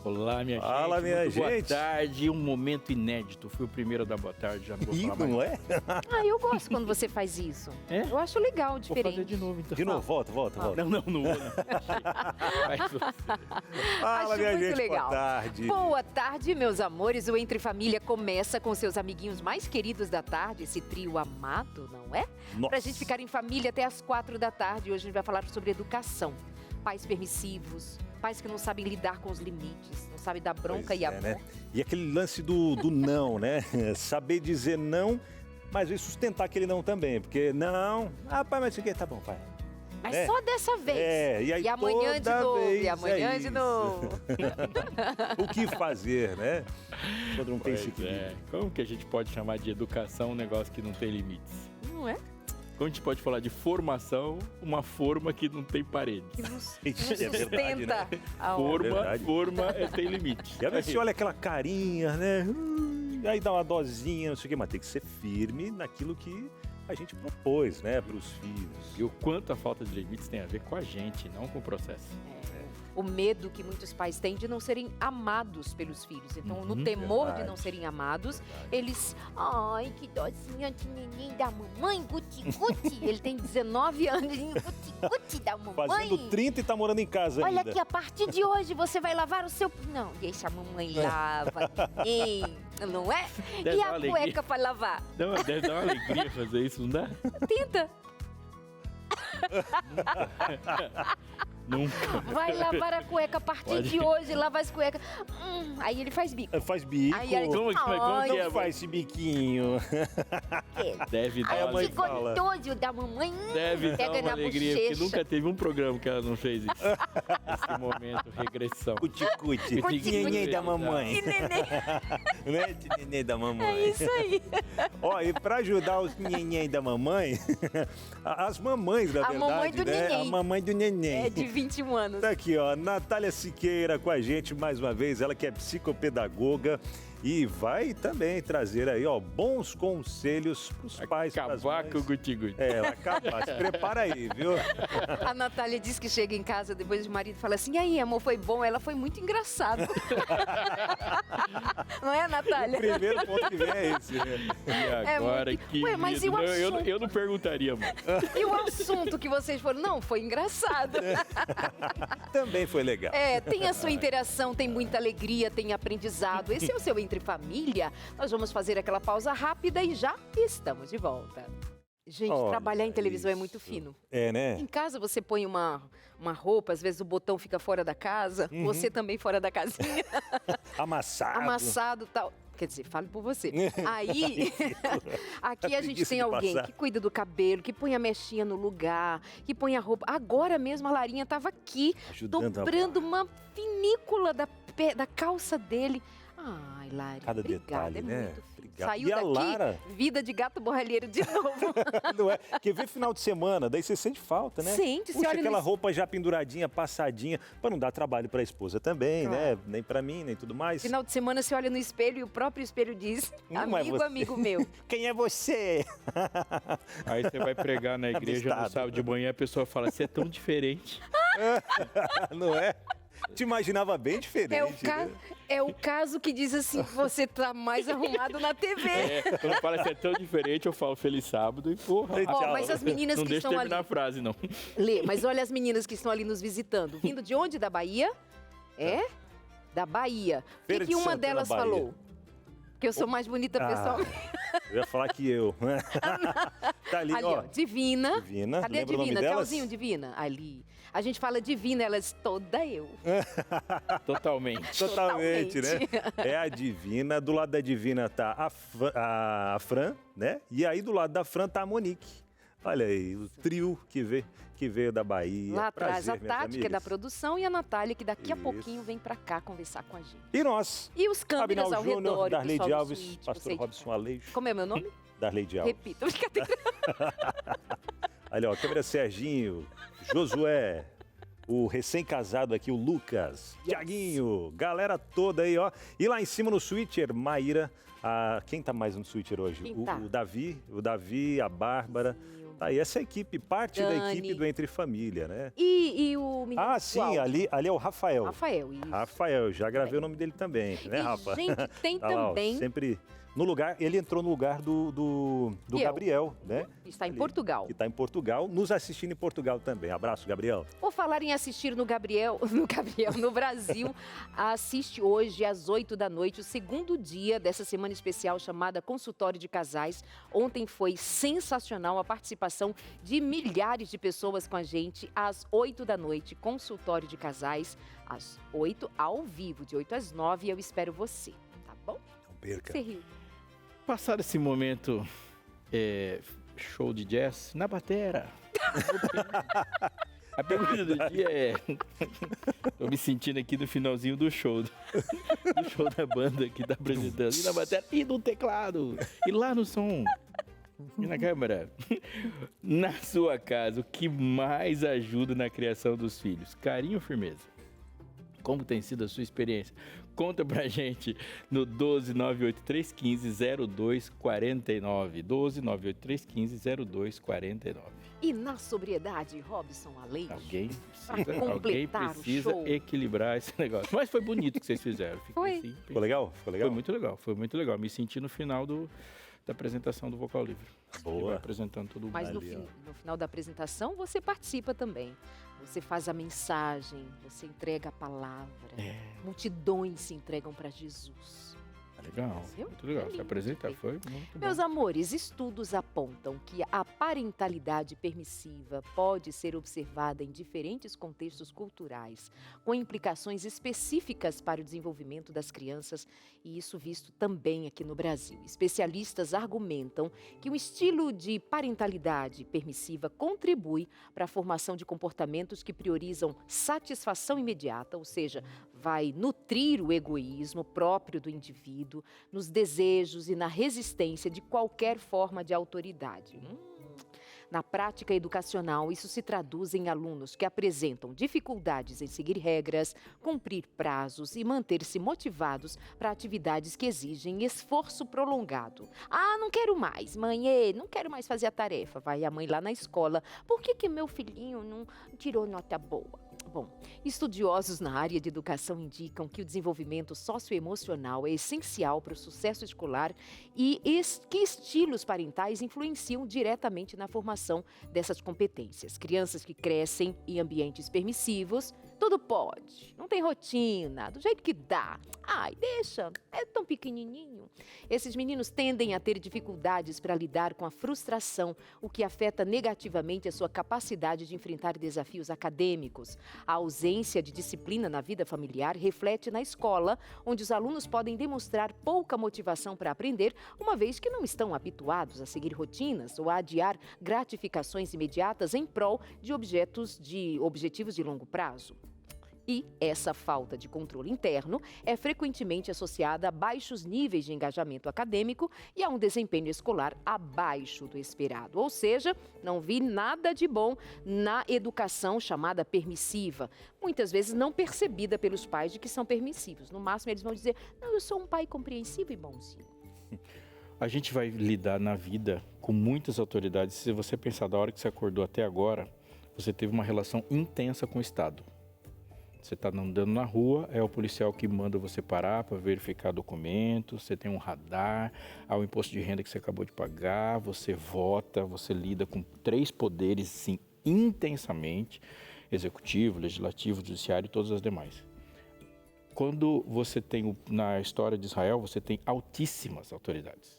Olá, minha Fala, gente. minha Muito boa gente. tarde. Um momento inédito. Fui o primeiro a dar boa tarde, já não vou Ih, falar mais. não é? Ah, eu gosto quando você faz isso. É? Eu acho legal, Vou diferente. fazer de novo, então. De novo, volta. Não, não vou. Não. Faz você. Fala, Acho minha muito gente, legal. boa tarde. Boa tarde, meus amores. O Entre Família começa com seus amiguinhos mais queridos da tarde, esse trio amado, não é? Nossa. Pra gente ficar em família até as 4 da tarde. Hoje a gente vai falar sobre educação. Pais permissivos, pais que não sabem lidar com os limites, não sabem dar bronca Pois e é, amor. né? E aquele lance do não, né? Saber dizer não, mas e sustentar aquele não também. Porque não, pai, mas isso aqui tá bom, pai. Mas É. só dessa vez. E aí amanhã de toda novo, vez e amanhã é de isso. novo. O que fazer, né? Quando não tem esse Pois equilíbrio. é. Como que a gente pode chamar de educação um negócio que não tem limites? Não é? Como a gente pode falar de formação, uma forma que não tem parede? Que nos Isso é verdade, sustenta. né? a verdade. Forma tem limite. E aí você olha aquela carinha, né? Aí dá uma dosinha, não sei o quê, mas tem que ser firme naquilo que a gente propôs, né, para os filhos. E o quanto a falta de limites tem a ver com a gente, não com o processo. O medo que muitos pais têm de não serem amados pelos filhos. Então, no Uhum, temor verdade. de não serem amados, Verdade. eles... Ai, que docinha de neném da mamãe, guti-guti. Ele tem 19 anos, guti-guti da mamãe. Fazendo 30 e tá morando em casa Olha ainda. aqui, a partir de hoje você vai lavar o seu... Não, deixa a mamãe lava, neném, não é? Deve E dar a uma alegria. cueca pra lavar? Não, deve dar uma alegria fazer isso, não dá? Tenta. Nunca. Vai lavar a cueca a partir Pode. de hoje, lava as cuecas. Aí ele faz bico. Faz bico. Aí ela diz, Como que "Ai, é? Não faz esse biquinho. Deve dar Aí a uma mãe que fala. gostoso da mamãe. Deve dar Pega uma na alegria, bochecha. porque nunca teve um programa que ela não fez isso. Esse momento, regressão. Cuti-cuti. Cuti-cuti. Neném da mamãe. E neném, Né? Neném da mamãe. é isso aí. Ó, e pra ajudar os neném da mamãe, as mamães, na A verdade, mamãe do né? neném. A mamãe do neném. É de 21 anos. Tá aqui, ó, Natália Siqueira com a gente mais uma vez, ela que é psicopedagoga e vai também trazer aí, ó, bons conselhos pros pais, pras Acabar com o mães. guti-guti. Vai acabar, se prepara aí, viu? A Natália diz que chega em casa depois do marido e fala assim, e aí, amor, foi bom? Ela foi muito engraçado. Não é, O Natália? primeiro ponto que vem é esse, né? E agora, muito- que Ué, mas e o não, assunto? eu não perguntaria, mano. E o assunto que vocês foram? Não, foi engraçado. Também foi legal. Tem a sua interação, tem muita alegria, tem aprendizado. Esse é o seu Entre Família. Nós vamos fazer aquela pausa rápida e já estamos de volta. Gente, Olha trabalhar em televisão é isso. muito fino. É, né? Em casa você põe uma roupa, às vezes o botão fica fora da casa, você também fora da casinha, Amassado. amassado e tal. Quer dizer, fale por você. Aí, aqui a gente Preguiça tem de alguém passar. que cuida do cabelo, que põe a mechinha no lugar, que põe a roupa. Agora mesmo a Larinha estava aqui, Ajudando a dobrando uma finícula da calça dele. Ai, Lari, Cada obrigada, detalhe, é né? muito fino. Obrigado. Saiu E a daqui, Lara? vida de gato borralheiro de novo. Não é? Porque vê final de semana, daí você sente falta, né? Sente, você Puxa, olha aquela no... roupa já penduradinha, passadinha, pra não dar trabalho pra esposa também, Claro. né? Nem pra mim, nem tudo mais. Final de semana você olha no espelho e o próprio espelho diz, Não é amigo, você. amigo meu. Quem é você? Aí você vai pregar na igreja no Avistado. sábado de manhã, a pessoa fala, você é tão diferente. Não é? Te imaginava bem diferente. né? É o caso que diz assim, você tá mais arrumado na TV. Quando fala você é tão diferente, eu falo feliz sábado e porra. Tchau. Ó, mas as meninas Não que deixa estão terminar ali... a frase, não. Lê, mas olha as meninas que estão ali nos visitando. Vindo de onde? Da Bahia? É? Da Bahia. O Feira que de uma Santana, delas Bahia. falou? Que eu sou mais bonita Ah, pessoalmente. Eu ia falar que eu. Tá ali, Ali, ó. ó, Divina. Divina. Cadê a Lembra o nome Divina? delas? Tchauzinho, Divina. Ali. A gente fala Divina, elas toda eu. Totalmente. Totalmente, né? Totalmente. É a Divina. Do lado da Divina tá a Fran, né? E aí do lado da Fran tá a Monique. Olha aí, o trio que veio da Bahia. Lá atrás Prazer, a minhas Tati, que é da amigas. produção, e a Natália, que daqui a Isso. pouquinho vem pra cá conversar com a gente. E nós, E os câmeras Abinal ao redor, Júnior, e o Darley pessoal de do Alves, suíte, pastor você de Robson casa. Aleixo, Como é meu nome? Darley de Alves. Repita, brincadeira. Olha, ó, câmera Serginho, Josué, o recém-casado aqui, o Lucas, Yes. Tiaguinho, galera toda aí, ó. E lá em cima no switcher, Maíra, quem tá mais no switcher hoje? Quem tá? O Davi, a Bárbara, Tá aí essa equipe, parte da Dani. equipe do Entre Família, né? E o menino Ah, do sim, áudio? ali é o Rafael. Rafael, isso. Rafael, já gravei o nome dele também, né, E, Rafa? gente, tem Tá lá, ó, também... sempre no lugar, ele entrou no lugar do Eu. Gabriel, né? Está em Ali, Portugal. Que está em Portugal, nos assistindo em Portugal também. Abraço, Gabriel. Por falar em assistir no Brasil, assiste hoje às 8 da noite, o segundo dia dessa semana especial chamada Consultório de Casais. Ontem foi sensacional a participação de milhares de pessoas com a gente às 8 da noite, Consultório de Casais, às 8, ao vivo, de 8 às 9, e eu espero você, tá bom? Não perca. Você riu. Passar esse momento show de jazz na batera. A pergunta do dia é... Tô me sentindo aqui no finalzinho do show. Do show da banda que tá apresentando. E na batera, e no teclado, e lá no som, e na câmera. Na sua casa, o que mais ajuda na criação dos filhos? Carinho ou firmeza? Como tem sido a sua experiência? Conta pra gente no 12983150249. 12983150249. E na sobriedade, Robson Aleixo? Alguém Pra precisa, completar o show. equilibrar esse negócio. Mas foi bonito o que vocês fizeram. Fiquei Foi. assim, Ficou legal? Ficou legal? Foi muito legal. Me senti no final da apresentação do Vocal Livre. Ele vai Boa. apresentando todo mundo. Mas no, Ali, ó. no final da apresentação você participa também. Você faz a mensagem, você entrega a palavra. Multidões se entregam para Jesus. Legal, Viu? muito legal. É Se lindo, apresentar bem. foi muito Meus bom. amores, estudos apontam que a parentalidade permissiva pode ser observada em diferentes contextos culturais, com implicações específicas para o desenvolvimento das crianças, e isso visto também aqui no Brasil. Especialistas argumentam que o estilo de parentalidade permissiva contribui para a formação de comportamentos que priorizam satisfação imediata, ou seja, vai nutrir o egoísmo próprio do indivíduo, nos desejos e na resistência de qualquer forma de autoridade. Na prática educacional, isso se traduz em alunos que apresentam dificuldades em seguir regras, cumprir prazos e manter-se motivados para atividades que exigem esforço prolongado. Ah, não quero mais, mãe, não quero mais fazer a tarefa. Vai a mãe lá na escola. Por que meu filhinho não tirou nota boa? Bom, estudiosos na área de educação indicam que o desenvolvimento socioemocional é essencial para o sucesso escolar e que estilos parentais influenciam diretamente na formação dessas competências. Crianças que crescem em ambientes permissivos, tudo pode, não tem rotina, do jeito que dá. Ai, deixa, é tão pequenininho. Esses meninos tendem a ter dificuldades para lidar com a frustração, o que afeta negativamente a sua capacidade de enfrentar desafios acadêmicos. A ausência de disciplina na vida familiar reflete na escola, onde os alunos podem demonstrar pouca motivação para aprender, uma vez que não estão habituados a seguir rotinas ou a adiar gratificações imediatas em prol de objetivos de longo prazo. E essa falta de controle interno é frequentemente associada a baixos níveis de engajamento acadêmico e a um desempenho escolar abaixo do esperado. Ou seja, não vi nada de bom na educação chamada permissiva, muitas vezes não percebida pelos pais de que são permissivos. No máximo, eles vão dizer, não, eu sou um pai compreensivo e bonzinho. A gente vai lidar na vida com muitas autoridades. Se você pensar da hora que você acordou até agora, você teve uma relação intensa com o Estado. Você está andando na rua, é o policial que manda você parar para verificar documentos, você tem um radar, há o imposto de renda que você acabou de pagar, você vota, você lida com 3 poderes, sim, intensamente, executivo, legislativo, judiciário e todas as demais. Quando você tem, na história de Israel, você tem altíssimas autoridades,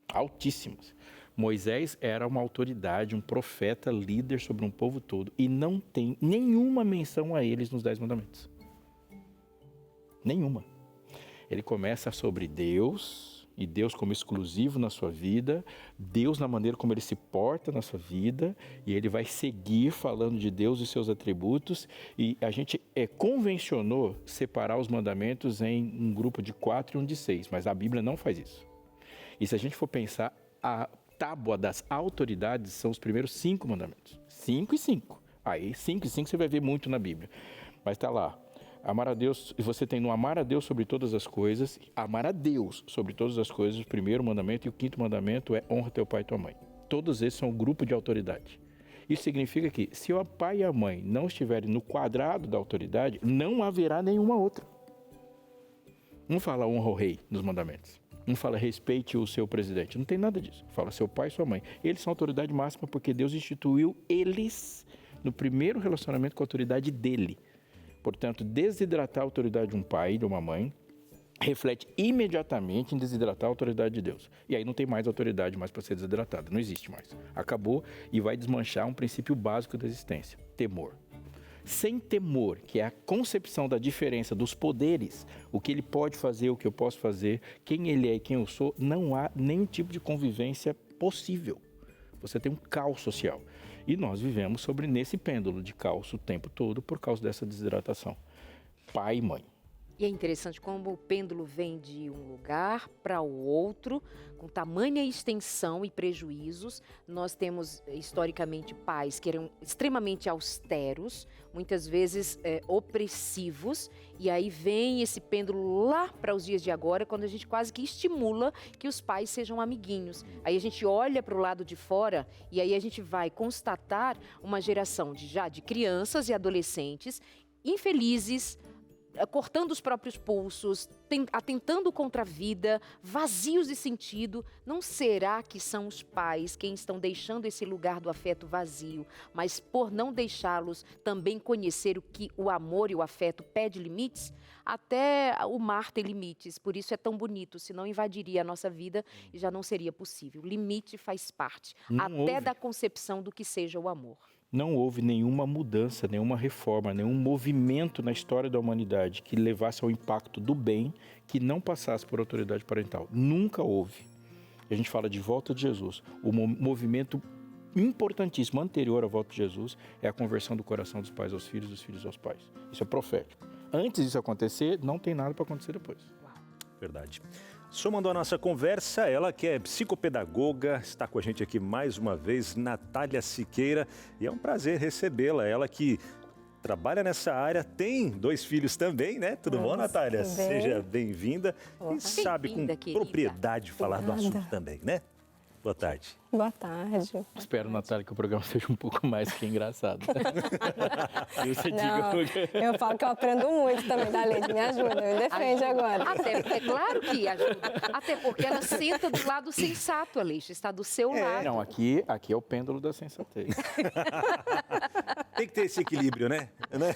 altíssimas. Moisés era uma autoridade, um profeta, líder sobre um povo todo e não tem nenhuma menção a eles nos 10 mandamentos. Nenhuma. Ele começa sobre Deus e Deus como exclusivo na sua vida, Deus na maneira como ele se porta na sua vida e ele vai seguir falando de Deus e seus atributos e a gente convencionou separar os mandamentos em um grupo de 4 e um de 6, mas a Bíblia não faz isso. E se a gente for pensar, a tábua das autoridades são os primeiros 5 mandamentos. 5 e 5. Aí 5 e 5 você vai ver muito na Bíblia. Mas está lá. Amar a Deus, e você tem no amar a Deus sobre todas as coisas, amar a Deus sobre todas as coisas, o primeiro mandamento, e o 5º mandamento é honra teu pai e tua mãe. Todos esses são um grupo de autoridade. Isso significa que, se o pai e a mãe não estiverem no quadrado da autoridade, não haverá nenhuma outra. Um fala honra o rei nos mandamentos. Um fala respeite o seu presidente. Não tem nada disso. Fala seu pai e sua mãe. Eles são a autoridade máxima porque Deus instituiu eles no primeiro relacionamento com a autoridade dele. Portanto, desidratar a autoridade de um pai e de uma mãe reflete imediatamente em desidratar a autoridade de Deus. E aí não tem mais autoridade mais para ser desidratada. Não existe mais. Acabou e vai desmanchar um princípio básico da existência. Temor. Sem temor, que é a concepção da diferença dos poderes, o que ele pode fazer, o que eu posso fazer, quem ele é e quem eu sou, não há nenhum tipo de convivência possível. Você tem um caos social. E nós vivemos nesse pêndulo de caos o tempo todo por causa dessa desidratação. Pai e mãe. E é interessante como o pêndulo vem de um lugar para o outro, com tamanha extensão e prejuízos. Nós temos, historicamente, pais que eram extremamente austeros, muitas vezes opressivos, e aí vem esse pêndulo lá para os dias de agora, quando a gente quase que estimula que os pais sejam amiguinhos. Aí a gente olha para o lado de fora e aí a gente vai constatar uma geração de crianças e adolescentes infelizes, cortando os próprios pulsos, atentando contra a vida, vazios de sentido. Não será que são os pais quem estão deixando esse lugar do afeto vazio, mas por não deixá-los também conhecer o que o amor e o afeto pede limites? Até o mar tem limites, por isso é tão bonito, senão invadiria a nossa vida e já não seria possível. Limite faz parte, da concepção do que seja o amor. Não houve nenhuma mudança, nenhuma reforma, nenhum movimento na história da humanidade que levasse ao impacto do bem que não passasse por autoridade parental. Nunca houve. A gente fala de volta de Jesus. O movimento importantíssimo anterior à volta de Jesus é a conversão do coração dos pais aos filhos, dos filhos aos pais. Isso é profético. Antes disso acontecer, não tem nada para acontecer depois. Verdade. Somando a nossa conversa, ela que é psicopedagoga, está com a gente aqui mais uma vez, Natália Siqueira, e é um prazer recebê-la. Ela que trabalha nessa área, tem 2 filhos também, né? Tudo bom, Natália? Bem. Seja bem-vinda e sabe com querida. propriedade falar do assunto também, né? Boa tarde. Boa tarde. Espero, Natália, que o programa seja um pouco mais que engraçado. Eu falo que eu aprendo muito também da Leide. Me ajuda, me defende agora. É claro que ajuda. Até porque ela senta do lado sensato, Aleixo. Está do seu lado. Não, aqui é o pêndulo da sensatez. Tem que ter esse equilíbrio, né?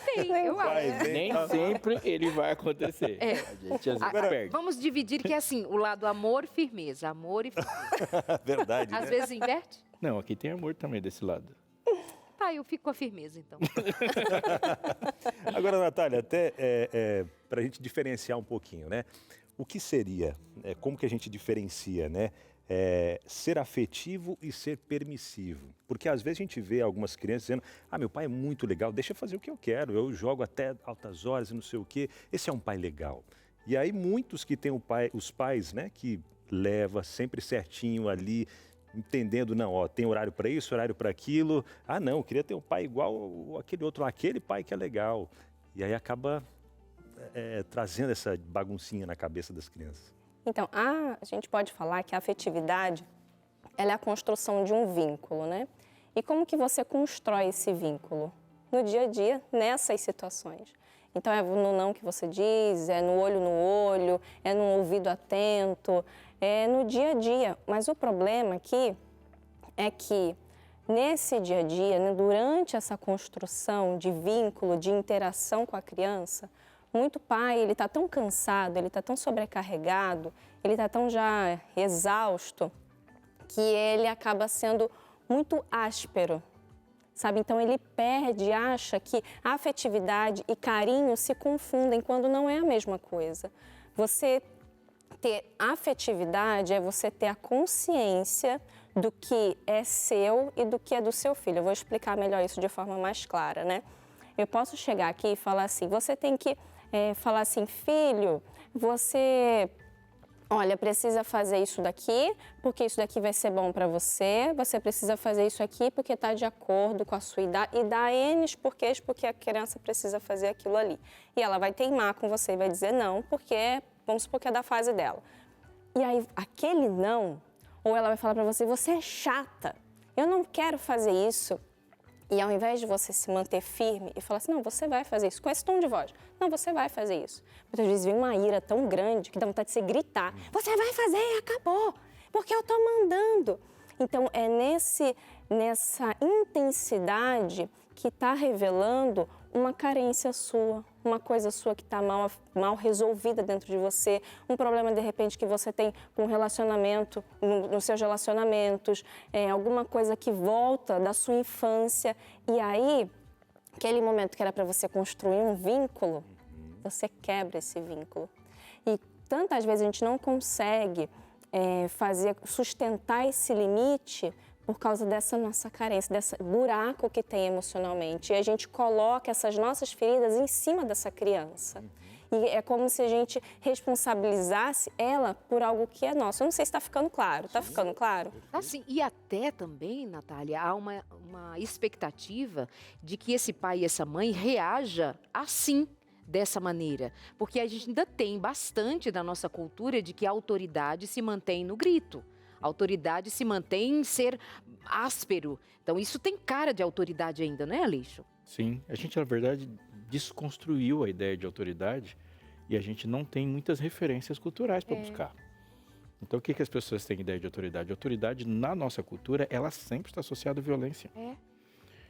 Tem, eu acho. Nem sempre ele vai acontecer. A gente às vezes perde. Vamos dividir que é assim, o lado amor, firmeza. Amor e firmeza. Verdade, Às né? vezes inverte? Não, aqui tem amor também desse lado. Tá, eu fico com a firmeza, então. Agora, Natália, até para a gente diferenciar um pouquinho, né? O que seria, como que a gente diferencia, né? Ser afetivo e ser permissivo. Porque às vezes a gente vê algumas crianças dizendo, meu pai é muito legal, deixa eu fazer o que eu quero, eu jogo até altas horas e não sei o quê. Esse é um pai legal. E aí muitos que têm os pais, né, que leva sempre certinho ali, entendendo, não, tem horário para isso, horário para aquilo. Não, eu queria ter um pai igual aquele outro, aquele pai que é legal. E aí acaba trazendo essa baguncinha na cabeça das crianças. Então, a gente pode falar que a afetividade, ela é a construção de um vínculo, né? E como que você constrói esse vínculo? No dia a dia, nessas situações. Então, é no não que você diz, é no olho, é no ouvido atento, é no dia a dia. Mas o problema aqui é que, nesse dia a dia, né, durante essa construção de vínculo, de interação com a criança, muito pai, ele está tão cansado, ele está tão sobrecarregado, ele está tão já exausto, que ele acaba sendo muito áspero. Sabe? Então, ele acha que a afetividade e carinho se confundem quando não é a mesma coisa. Você ter afetividade é você ter a consciência do que é seu e do que é do seu filho. Eu vou explicar melhor isso de forma mais clara, né? Eu posso chegar aqui e falar assim, você tem que falar assim, filho, você... Olha, precisa fazer isso daqui, porque isso daqui vai ser bom para você. Você precisa fazer isso aqui porque está de acordo com a sua idade. E dá N porquês porque a criança precisa fazer aquilo ali. E ela vai teimar com você e vai dizer não, porque vamos supor que é da fase dela. E aí, aquele não, Ou ela vai falar para você, você é chata, eu não quero fazer isso. E ao invés de você se manter firme e falar assim, não, você vai fazer isso, com esse tom de voz, não, você vai fazer isso. Muitas vezes vem uma ira tão grande que dá vontade de você gritar, você vai fazer e acabou, porque eu estou mandando. Então, é nessa intensidade que está revelando uma carência sua, uma coisa sua que está mal resolvida dentro de você, um problema, de repente, que você tem com relacionamento, nos seus relacionamentos, alguma coisa que volta da sua infância. E aí, aquele momento que era para você construir um vínculo, você quebra esse vínculo. E tantas vezes a gente não consegue sustentar esse limite por causa dessa nossa carência, desse buraco que tem emocionalmente. E a gente coloca essas nossas feridas em cima dessa criança. E é como se a gente responsabilizasse ela por algo que é nosso. Eu não sei se está ficando claro. Está ficando claro? Assim, e até também, Natália, há uma expectativa de que esse pai e essa mãe reaja assim, dessa maneira. Porque a gente ainda tem bastante da nossa cultura de que a autoridade se mantém no grito. A autoridade se mantém em ser áspero. Então, isso tem cara de autoridade ainda, não é, Aleixo? Sim, a gente, na verdade, desconstruiu a ideia de autoridade e a gente não tem muitas referências culturais para buscar. Então, o que as pessoas têm ideia de autoridade? A autoridade, na nossa cultura, ela sempre está associada à violência.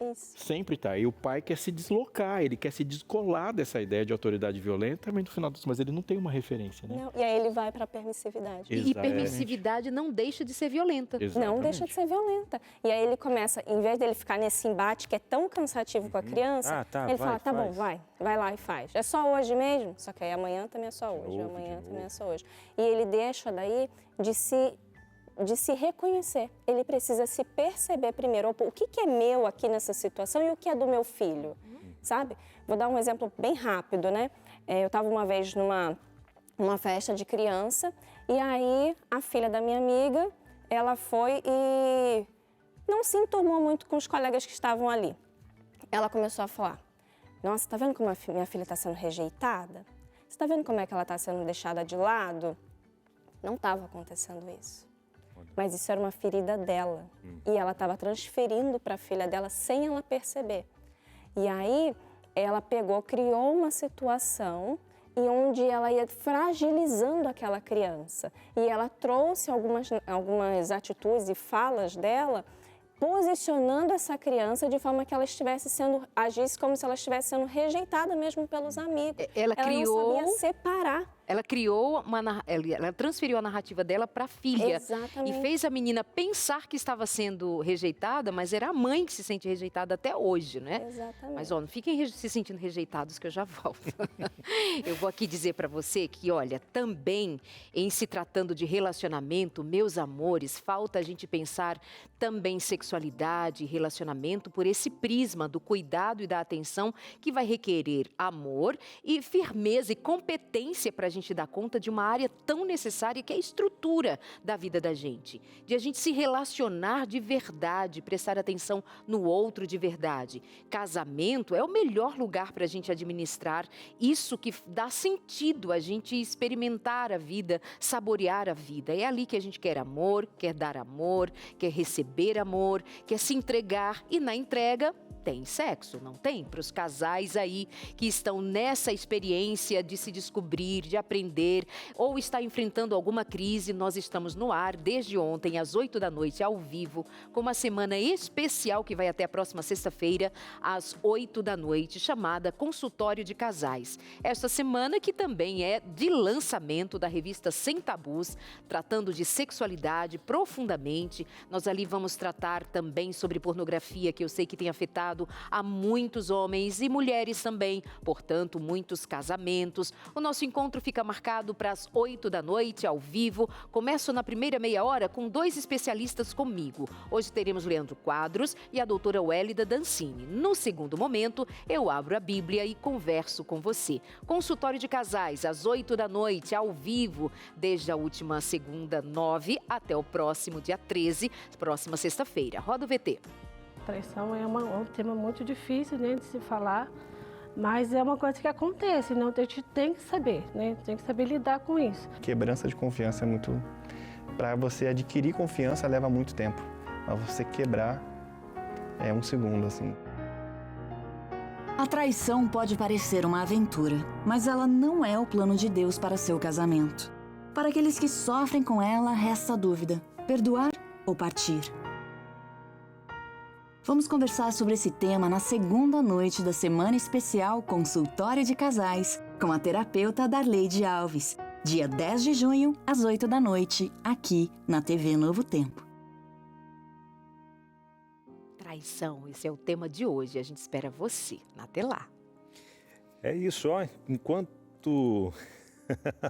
Isso. Sempre está. E o pai quer se deslocar, ele quer se descolar dessa ideia de autoridade violenta, mas no final dos contos ele não tem uma referência, né? Não, e aí ele vai para a permissividade. E permissividade não deixa de ser violenta. Exatamente. Não deixa de ser violenta. E aí ele começa, em vez dele ficar nesse embate que é tão cansativo com a criança, ele fala, tá bom, vai lá e faz. É só hoje mesmo? Só que aí amanhã também é só hoje, amanhã também é só hoje. E ele deixa daí de se reconhecer. Ele precisa se perceber primeiro. O que é meu aqui nessa situação e o que é do meu filho, sabe? Vou dar um exemplo bem rápido, né? Eu estava uma vez numa festa de criança e aí a filha da minha amiga, ela foi e não se enturmou muito com os colegas que estavam ali. Ela começou a falar, nossa, tá vendo como a minha filha está sendo rejeitada? Você tá vendo como é que ela está sendo deixada de lado? Não estava acontecendo isso. Mas isso era uma ferida dela. E ela estava transferindo para a filha dela sem ela perceber. E aí, ela criou uma situação e onde ela ia fragilizando aquela criança. E ela trouxe algumas atitudes e falas dela, posicionando essa criança de forma que ela agisse como se ela estivesse sendo rejeitada mesmo pelos amigos. Ela criou... não sabia separar. Ela criou ela transferiu a narrativa dela para a filha. Exatamente. E fez a menina pensar que estava sendo rejeitada, mas era a mãe que se sente rejeitada até hoje, né? Exatamente. Mas, não fiquem se sentindo rejeitados que eu já volto. Eu vou aqui dizer para você que, olha, também em se tratando de relacionamento, meus amores, falta a gente pensar também sexualidade e relacionamento por esse prisma do cuidado e da atenção que vai requerer amor e firmeza e competência para a gente dar conta de uma área tão necessária que é a estrutura da vida da gente. De a gente se relacionar de verdade, prestar atenção no outro de verdade. Casamento é o melhor lugar para a gente administrar isso que dá sentido a gente experimentar a vida, saborear a vida. É ali que a gente quer amor, quer dar amor, quer receber amor, quer se entregar e na entrega tem sexo, não tem? Para os casais aí que estão nessa experiência de se descobrir, de aprender ou está enfrentando alguma crise, nós estamos no ar desde ontem às 8 da noite ao vivo com uma semana especial que vai até a próxima sexta-feira às 8 da noite, chamada Consultório de Casais. Esta semana que também é de lançamento da revista Sem Tabus, tratando de sexualidade profundamente. Nós ali vamos tratar também sobre pornografia, que eu sei que tem afetado a muitos homens e mulheres também, portanto, muitos casamentos. O nosso encontro fica marcado para as 8 da noite, ao vivo. Começo na primeira meia hora com 2 especialistas comigo. Hoje teremos Leandro Quadros e a doutora Wélida Dancini. No segundo momento, eu abro a Bíblia e converso com você. Consultório de Casais, às 8 da noite, ao vivo, desde a última segunda, 9, até o próximo dia 13, próxima sexta-feira. Roda o VT. Traição é um tema muito difícil, né, de se falar, mas é uma coisa que acontece, né? A gente tem que saber, né? Tem que saber lidar com isso. Quebrança de confiança é muito para você adquirir confiança leva muito tempo. Para você quebrar é 1 segundo, assim. A traição pode parecer uma aventura, mas ela não é o plano de Deus para seu casamento. Para aqueles que sofrem com ela, resta a dúvida: perdoar ou partir? Vamos conversar sobre esse tema na segunda noite da Semana Especial Consultório de Casais, com a terapeuta Darleide Alves, dia 10 de junho, às 8 da noite, aqui na TV Novo Tempo. Traição, esse é o tema de hoje. A gente espera você na Telá. É isso, ó. Enquanto...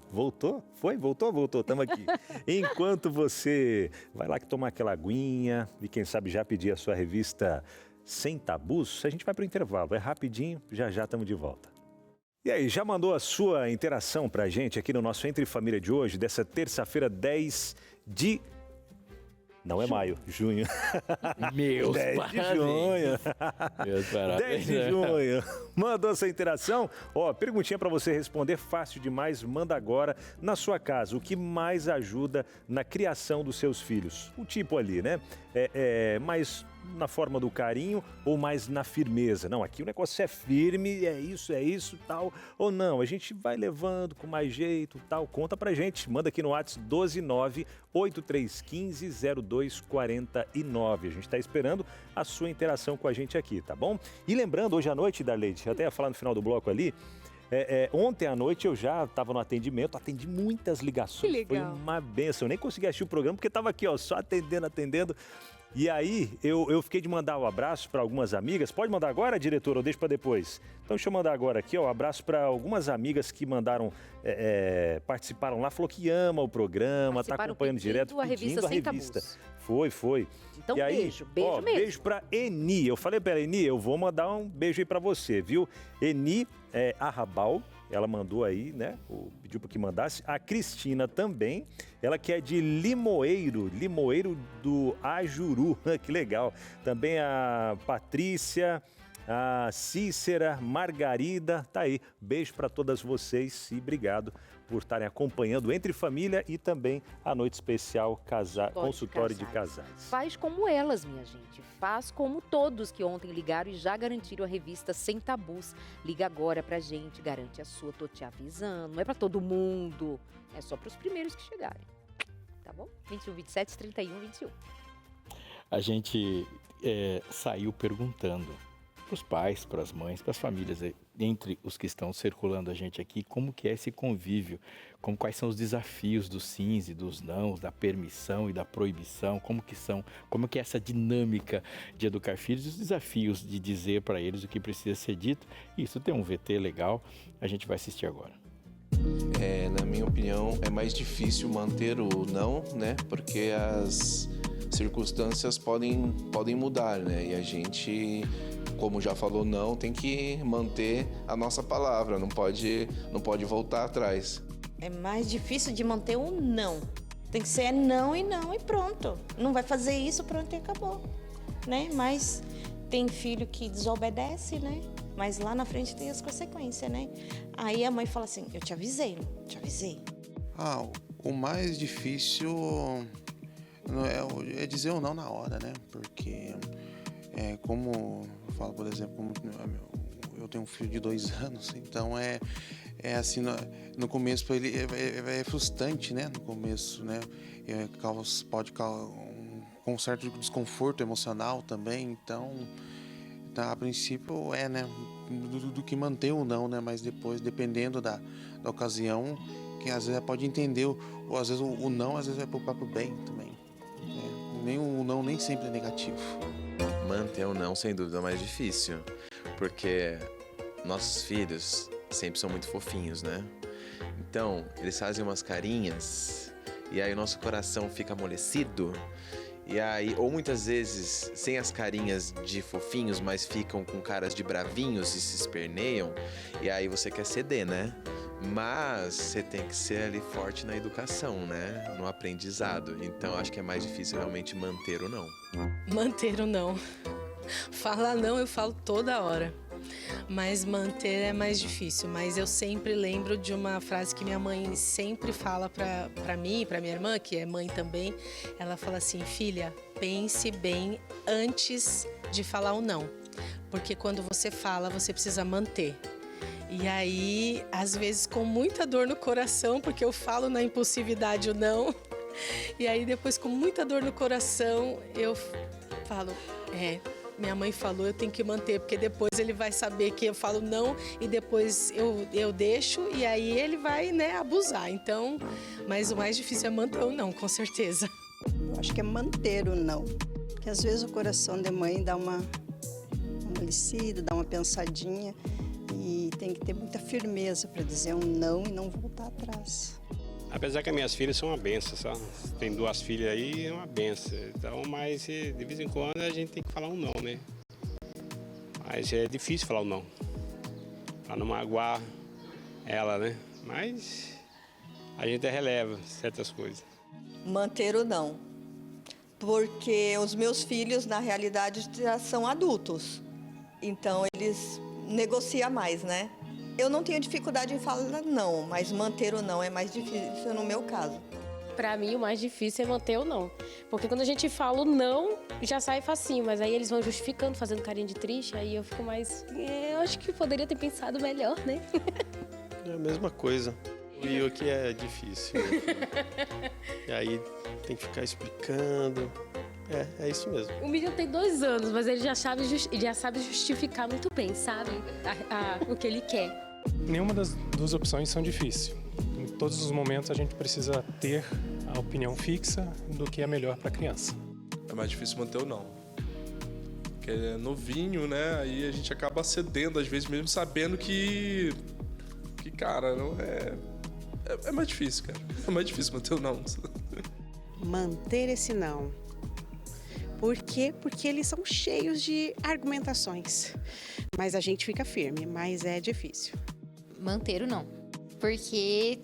Voltou? Foi? Voltou? Estamos aqui. Enquanto você vai lá tomar aquela aguinha e quem sabe já pedir a sua revista Sem Tabus, a gente vai para o intervalo. É rapidinho, já estamos de volta. E aí, já mandou a sua interação para a gente aqui no nosso Entre Família de hoje, dessa terça-feira, 10 de... Não é maio, junho. Meus 10 parabéns. de junho. Meus parabéns. 10 de junho. Mandou essa interação? Ó, perguntinha para você responder, fácil demais. Manda agora na sua casa. O que mais ajuda na criação dos seus filhos? O tipo ali, né? Mais na forma do carinho ou mais na firmeza? Não, aqui o negócio é firme, é isso, tal. Ou não, a gente vai levando com mais jeito, tal. Conta pra gente. Manda aqui no WhatsApp 12983150249. A gente está esperando a sua interação com a gente aqui, tá bom? E lembrando, hoje à noite, Darleide, eu até ia falar no final do bloco ali, ontem à noite eu já estava no atendimento, atendi muitas ligações. Que legal. Foi uma benção, eu nem consegui assistir o programa porque estava aqui, ó, só atendendo. E aí, eu fiquei de mandar um abraço para algumas amigas. Pode mandar agora, diretor, ou deixa para depois? Então, deixa eu mandar agora aqui, ó, um abraço para algumas amigas que mandaram, participaram lá, falou que ama o programa, tá acompanhando direto, pedindo a revista. Foi. Então, e aí, beijo mesmo. Beijo pra Eni. Eu falei pra ela, Eni, eu vou mandar um beijo aí pra você, viu? Eni Arrabal, ela mandou aí, né? Pediu pra que mandasse. A Cristina também, ela que é de Limoeiro do Ajuru, que legal. Também a Patrícia, a Cícera, Margarida, tá aí. Beijo pra todas vocês e obrigado por estarem acompanhando Entre Família e também a noite especial Consultório de Casais. Faz como elas, minha gente. Faz como todos que ontem ligaram e já garantiram a revista Sem Tabus. Liga agora pra gente, garante a sua, tô te avisando. Não é pra todo mundo, é só pros primeiros que chegarem. Tá bom? 21, 27, 31, 21. A gente saiu perguntando para os pais, para as mães, para as famílias, entre os que estão circulando a gente aqui, como que é esse convívio, quais são os desafios dos sims e dos nãos, da permissão e da proibição, como que é essa dinâmica de educar filhos e os desafios de dizer para eles o que precisa ser dito. Isso tem um VT legal, a gente vai assistir agora. Na minha opinião, é mais difícil manter o não, né? Porque as circunstâncias podem mudar, né? E a gente, como já falou não, tem que manter a nossa palavra, não pode voltar atrás. É mais difícil de manter o não. Tem que ser não e pronto. Não vai fazer isso, pronto e acabou, né? Mas tem filho que desobedece, né? Mas lá na frente tem as consequências, né? Aí a mãe fala assim, eu te avisei. O mais difícil é dizer o não na hora, né? Porque, como eu falo, por exemplo, eu tenho um filho de 2 anos, então é assim, no começo para ele é frustrante, né? No começo, né? Pode causar um certo desconforto emocional também, então a princípio né? Do que manter o não, né? Mas depois, dependendo da ocasião, que às vezes pode entender, ou às vezes o não às vezes é pro próprio bem também. O não nem sempre é negativo. Manter o não, sem dúvida, é mais difícil, porque nossos filhos sempre são muito fofinhos, né? Então, eles fazem umas carinhas e aí o nosso coração fica amolecido. E aí, ou muitas vezes, sem as carinhas de fofinhos, mas ficam com caras de bravinhos e se esperneiam. E aí você quer ceder, né? Mas você tem que ser ali forte na educação, né? No aprendizado. Então, acho que é mais difícil realmente manter o não. Manter o não. Falar não eu falo toda hora. Mas manter é mais difícil. Mas eu sempre lembro de uma frase que minha mãe sempre fala para mim, para minha irmã, que é mãe também. Ela fala assim: filha, pense bem antes de falar o não. Porque quando você fala, você precisa manter. E aí, às vezes, com muita dor no coração, porque eu falo na impulsividade o não. E aí, depois, com muita dor no coração, eu falo, minha mãe falou, eu tenho que manter, porque depois ele vai saber que eu falo não e depois eu deixo e aí ele vai, né, abusar. Então, mas o mais difícil é manter o não, com certeza. Eu acho que é manter o não, porque às vezes o coração de mãe dá uma amolecida, dá uma pensadinha e tem que ter muita firmeza para dizer um não e não voltar atrás. Apesar que as minhas filhas são uma benção, sabe? Tem 2 filhas aí, é uma benção. Então, mas de vez em quando a gente tem que falar um não, né? Mas é difícil falar um não. Pra não magoar ela, né? Mas a gente releva certas coisas. Manter o não. Porque os meus filhos, na realidade, já são adultos. Então, eles negociam mais, né? Eu não tenho dificuldade em falar não, mas manter o não é mais difícil no meu caso. Pra mim, o mais difícil é manter o não. Porque quando a gente fala o não, já sai facinho, mas aí eles vão justificando, fazendo carinha de triste, aí eu fico mais... Eu acho que poderia ter pensado melhor, né? É a mesma coisa. E o que é difícil. E aí tem que ficar explicando. É isso mesmo. O menino tem 2 anos, mas ele já sabe justificar muito bem, sabe? O que ele quer. Nenhuma das 2 opções são difíceis. Em todos os momentos a gente precisa ter a opinião fixa do que é melhor para a criança. É mais difícil manter o não. Porque é novinho, né? Aí a gente acaba cedendo, às vezes, mesmo sabendo que cara, não é mais difícil, cara. É mais difícil manter o não. Manter esse não. Por quê? Porque eles são cheios de argumentações. Mas a gente fica firme, mas é difícil. Manter o não. Porque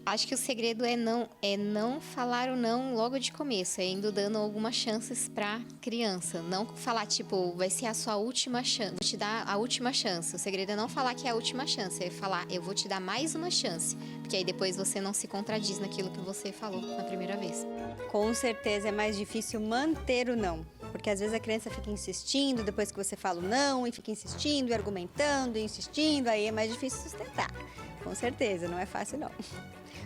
acho que o segredo é não falar o não logo de começo, é indo dando algumas chances pra criança. Não falar, tipo, vai ser a sua última chance, vou te dar a última chance. O segredo é não falar que é a última chance, é falar, eu vou te dar mais uma chance. Porque aí depois você não se contradiz naquilo que você falou na primeira vez. Com certeza é mais difícil manter o não. Porque às vezes a criança fica insistindo, depois que você fala o não, e fica insistindo, e argumentando, e insistindo, aí é mais difícil sustentar. Com certeza, não é fácil não.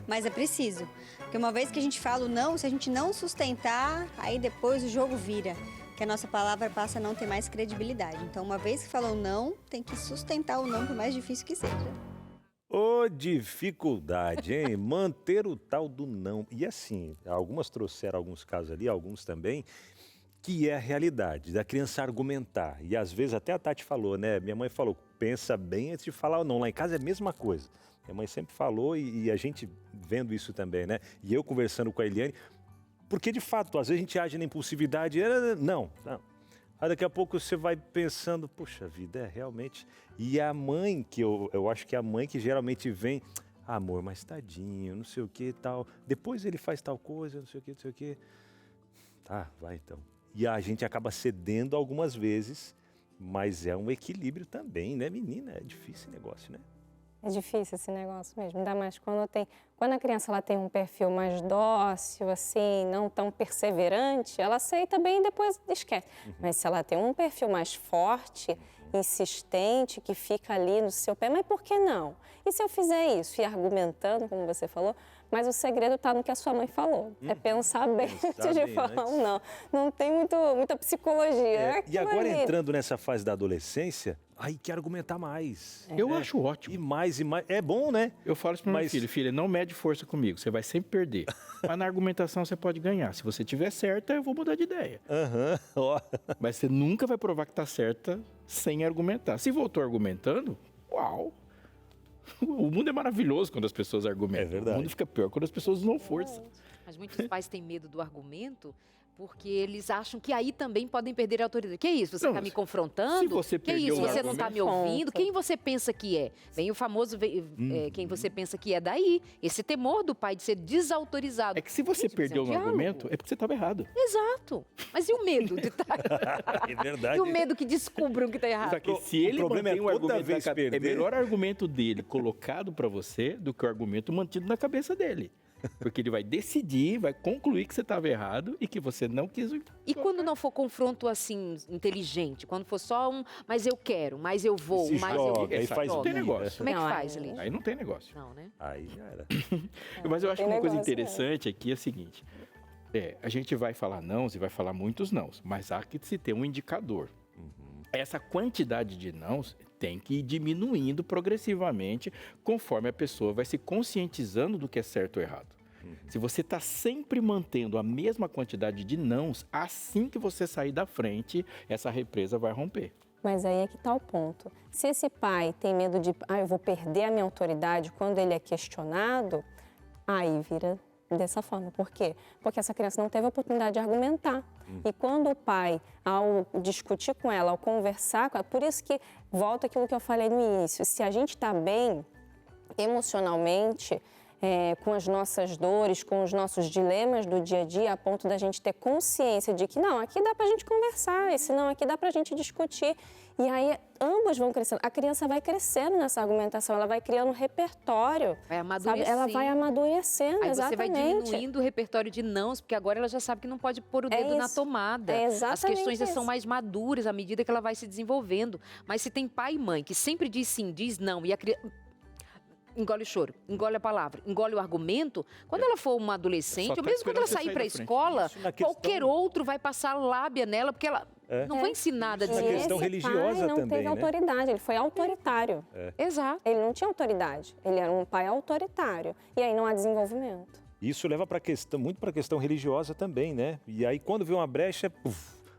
Mas é preciso. Porque uma vez que a gente fala o não, se a gente não sustentar, aí depois o jogo vira. Que a nossa palavra passa a não ter mais credibilidade. Então, uma vez que falou não, tem que sustentar o não, por mais difícil que seja. Ô, dificuldade, hein? Manter o tal do não. E assim, algumas trouxeram alguns casos ali, alguns também, que é a realidade da criança argumentar. E às vezes até a Tati falou, né? Minha mãe falou, pensa bem antes de falar ou não. Lá em casa é a mesma coisa. Minha mãe sempre falou e a gente vendo isso também, né? E eu conversando com a Eliane, porque de fato, às vezes a gente age na impulsividade, não. Aí daqui a pouco você vai pensando, puxa vida, realmente... E a mãe, que eu acho que é a mãe que geralmente vem, amor, mas tadinho, não sei o que e tal. Depois ele faz tal coisa, não sei o que. Tá, vai então. E a gente acaba cedendo algumas vezes, mas é um equilíbrio também, né, menina? É difícil esse negócio, né? É difícil esse negócio mesmo, ainda mais quando a criança ela tem um perfil mais dócil, assim, não tão perseverante, ela aceita bem e depois esquece. Mas se ela tem um perfil mais forte, insistente, que fica ali no seu pé, mas por que não? E se eu fizer isso? E argumentando, como você falou, mas o segredo está no que a sua mãe falou. É pensar bem antes de falar um não. Não tem muita psicologia. E agora entrando nessa fase da adolescência, aí quer argumentar mais. Eu acho ótimo. E mais. É bom, né? Eu falo isso para meu filho, filha, não mede força comigo, você vai sempre perder. Mas na argumentação você pode ganhar. Se você tiver certa, eu vou mudar de ideia. Mas você nunca vai provar que está certa sem argumentar. Se voltou argumentando, uau! O mundo é maravilhoso quando as pessoas argumentam. É verdade. O mundo fica pior quando as pessoas usam força. Mas muitos pais têm medo do argumento Porque eles acham que aí também podem perder a autoridade. Que isso? Você está me confrontando? Se você que perdeu isso? o Você não está me ouvindo? Quem você pensa que é? Vem o famoso, quem você pensa que é daí. Esse temor do pai de ser desautorizado. É que se você perdeu no argumento, é porque você estava errado. Exato. Mas e o medo de estar É verdade. E o medo que descubram que está errado? Só que se ele problema mantém é o toda argumento vez perder. é melhor o argumento dele colocado para você do que o argumento mantido na cabeça dele. Porque ele vai decidir, vai concluir que você estava errado e que você não quis. E quando não for confronto assim, inteligente, quando for só mas eu quero, mas eu vou, Se mas joga, eu... aí faz não tem negócio. Como é que faz, Eli? Aí não tem negócio. Não, né? Aí já era. Mas eu acho que uma coisa negócio, interessante aqui é a seguinte. A gente vai falar nãos e vai falar muitos nãos, mas há que se ter um indicador. Essa quantidade de nãos tem que ir diminuindo progressivamente conforme a pessoa vai se conscientizando do que é certo ou errado. Se você está sempre mantendo a mesma quantidade de nãos, assim que você sair da frente, essa represa vai romper. Mas aí é que está o ponto. Se esse pai tem medo de, eu vou perder a minha autoridade quando ele é questionado, aí vira dessa forma. Por quê? Porque essa criança não teve a oportunidade de argumentar. E quando o pai, ao discutir com ela, ao conversar com ela, por isso que volta aquilo que eu falei no início, se a gente está bem emocionalmente, com as nossas dores, com os nossos dilemas do dia a dia, a ponto da gente ter consciência de que não, aqui dá pra gente conversar, esse não, aqui dá pra gente discutir. E aí ambos vão crescendo. A criança vai crescendo nessa argumentação, ela vai criando um repertório. Vai amadurecendo. Ela vai amadurecendo, Aí exatamente. você vai diminuindo o repertório de nãos, porque agora ela já sabe que não pode pôr o dedo na tomada. É exatamente As questões já isso. são mais maduras à medida que ela vai se desenvolvendo. Mas se tem pai e mãe que sempre diz sim, diz não, e a criança engole o choro, engole a palavra, engole o argumento, quando ela for uma adolescente, ou mesmo quando ela sair para a escola, qualquer outro vai passar lábia nela, porque ela não foi ensinada a dizer. Na questão religiosa pai não também, teve né? autoridade, ele foi autoritário. Exato. Ele não tinha autoridade, ele era um pai autoritário. E aí não há desenvolvimento. Isso leva muito para a questão religiosa também, né? E aí quando vê uma brecha,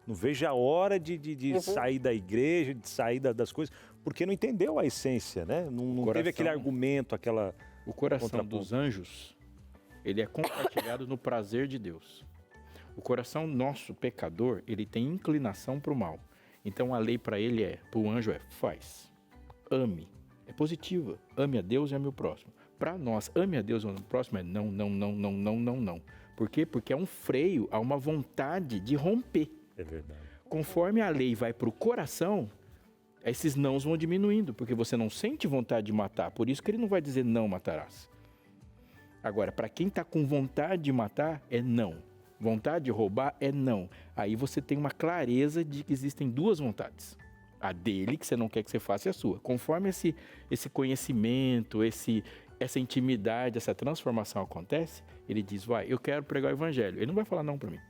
não vejo a hora de sair da igreja, de sair das coisas, porque não entendeu a essência, né? Não teve aquele argumento, aquela... O coração dos anjos, ele é compartilhado no prazer de Deus. O coração nosso, pecador, ele tem inclinação para o mal. Então a lei para ele para o anjo faz, ame, é positiva, ame a Deus e ame o próximo. Para nós, ame a Deus e ame o próximo não, não, não, não, não, não, não. Por quê? Porque é um freio a uma vontade de romper. É verdade. Conforme a lei vai para o coração, esses nãos vão diminuindo, porque você não sente vontade de matar. Por isso que ele não vai dizer não matarás. Agora, para quem está com vontade de matar, é não. Vontade de roubar é não. Aí você tem uma clareza de que existem duas vontades. A dele, que você não quer que você faça, e a sua. Conforme esse conhecimento, essa intimidade, essa transformação acontece, ele diz, eu quero pregar o evangelho. Ele não vai falar não para mim.